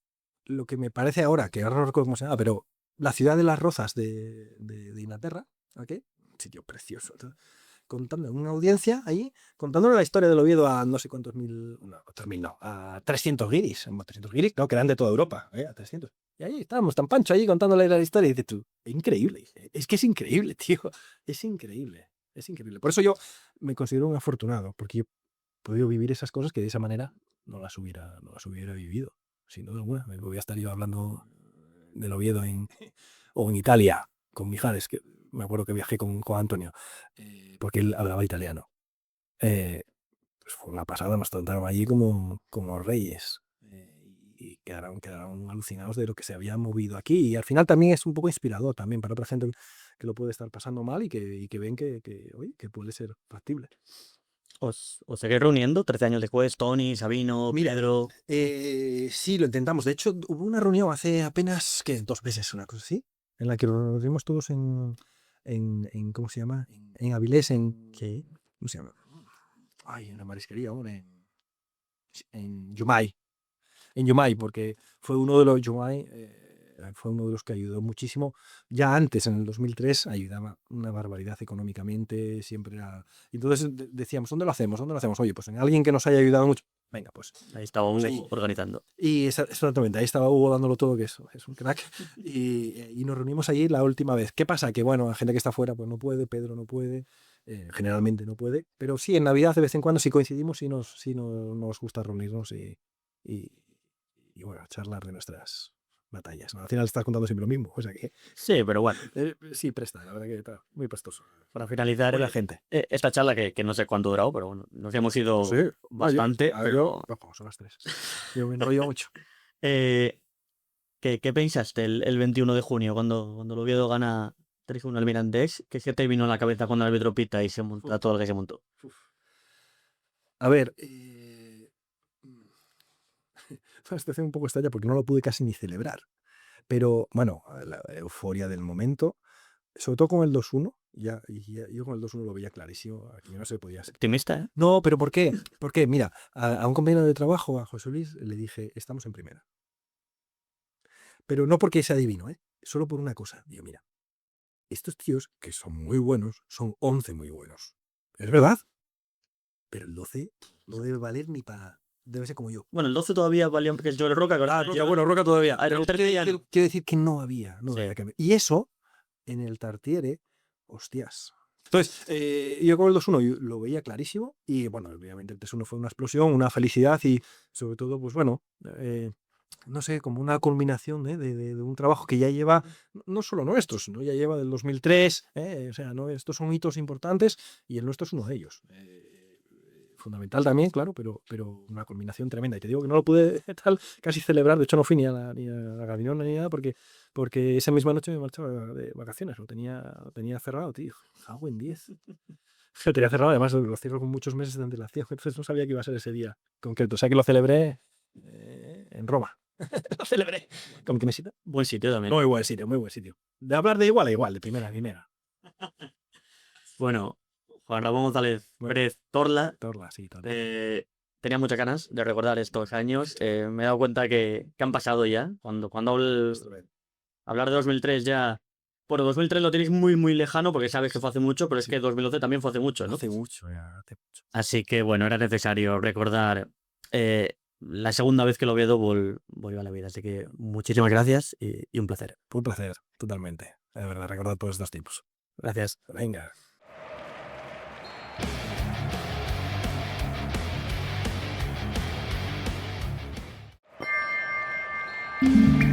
lo que me parece ahora, que ahora no recuerdo cómo se llama, pero la ciudad de las Rozas de Inglaterra, ¿ok? Un sitio precioso, contando en una audiencia ahí, contándole la historia del Oviedo a no sé cuántos mil, no, a 300 guiris, no, que eran de toda Europa, a 300. Y ahí estábamos, tan Pancho ahí contándole la historia y dices tú, increíble, es que es increíble, tío, es increíble. Por eso yo me considero un afortunado, porque yo he podido vivir esas cosas que de esa manera no las hubiera vivido, sin duda alguna. Me voy a estar yo hablando del Oviedo o en Italia, con Mijares, que me acuerdo que viajé con Antonio, porque él hablaba italiano. Pues fue una pasada, nos trataron allí como reyes. Y quedaron alucinados de lo que se había movido aquí. Y al final también es un poco inspirador también para otra gente que lo puede estar pasando mal y que ven que puede ser factible. ¿Os seguís reuniendo 13 años después? Tony, Sabino, Mira, Pedro. Sí, lo intentamos. De hecho, hubo una reunión hace apenas 2 meses, una cosa así, en la que nos vimos todos en ¿cómo se llama? En Avilés, Sí. ¿cómo se llama? Ay, una marisquería, hombre. En Yumay. En Yumay, porque fue uno de los Yumay, fue uno de los que ayudó muchísimo. Ya antes, en el 2003, ayudaba una barbaridad económicamente, siempre era... Entonces decíamos, ¿dónde lo hacemos? Oye, pues en alguien que nos haya ayudado mucho. Venga, pues. Ahí estaba Hugo ahí. organizando. Y exactamente, ahí estaba Hugo dándolo todo, que es un crack. Y nos reunimos allí la última vez. ¿Qué pasa? Que bueno, la gente que está fuera pues no puede, Pedro no puede, generalmente no puede. Pero sí, en Navidad de vez en cuando sí coincidimos, sí nos gusta reunirnos y bueno, charlar de nuestras batallas, ¿no? Al final estás contando siempre lo mismo, o sea que... Sí, pero bueno. Sí, presta, la verdad que está muy prestoso. Para finalizar Buena gente. esta charla, que no sé cuánto ha durado, pero bueno, nos hemos ido Sí, bastante. yo son las 3. Yo me enrollo mucho. ¿Qué pensaste el 21 de junio cuando el Oviedo gana 3-1 al Mirandés? ¿Qué se te vino a la cabeza cuando el árbitro pita y se monta todo lo que se montó? A ver, una situación un poco extraña porque no lo pude casi ni celebrar. Pero bueno, la euforia del momento, sobre todo con el 2-1, yo con el 2-1 lo veía clarísimo, aquí no se podía ser. Optimista, ¿eh? No, pero ¿por qué? Porque, mira, a un compañero de trabajo, a José Luis, le dije, estamos en primera. Pero no porque sea divino, solo por una cosa. Digo, mira, estos tíos, que son muy buenos, son 11 muy buenos. Es verdad. Pero el 12 no debe valer ni para... Debe ser como yo. Bueno, el 12 todavía valía porque es Joel Roca. Roca todavía. Pero quiero decir que no había. Que... Y eso, en el Tartiere, hostias. Entonces, yo con el 2-1 lo veía clarísimo. Y bueno, obviamente el 3-1 fue una explosión, una felicidad y sobre todo, pues bueno, no sé, como una culminación de un trabajo que ya lleva, no solo nuestro, sino ya lleva del 2003. O sea, ¿no? Estos son hitos importantes y el nuestro es uno de ellos. Fundamental también, claro, pero una culminación tremenda. Y te digo que no lo pude casi celebrar. De hecho, no fui ni a la Gavinona ni nada porque esa misma noche me marchaba de vacaciones. Lo tenía cerrado, tío. Cago en 10. Lo tenía cerrado, además lo cierro con muchos meses de antelación. Entonces no sabía que iba a ser ese día concreto. O sea que lo celebré en Roma. Lo celebré. ¿Con qué mesita? Buen sitio también. Muy buen sitio, muy buen sitio. De hablar de igual a igual, de primera a primera. Bueno, Juan Ramón González Pérez Torla. Sí, tenía muchas ganas de recordar estos años. Me he dado cuenta que han pasado ya. Cuando hablar de 2003 ya... Bueno, 2003 lo tenéis muy, muy lejano porque sabes que fue hace mucho, pero es que 2012 también fue hace mucho, ¿no? Hace mucho, ya, hace mucho. Así que, bueno, era necesario recordar la segunda vez que el Oviedo volvió a la vida. Así que muchísimas gracias y un placer. Fue un placer, totalmente. De verdad, recordar todos estos tiempos. Gracias. Venga. Thank you.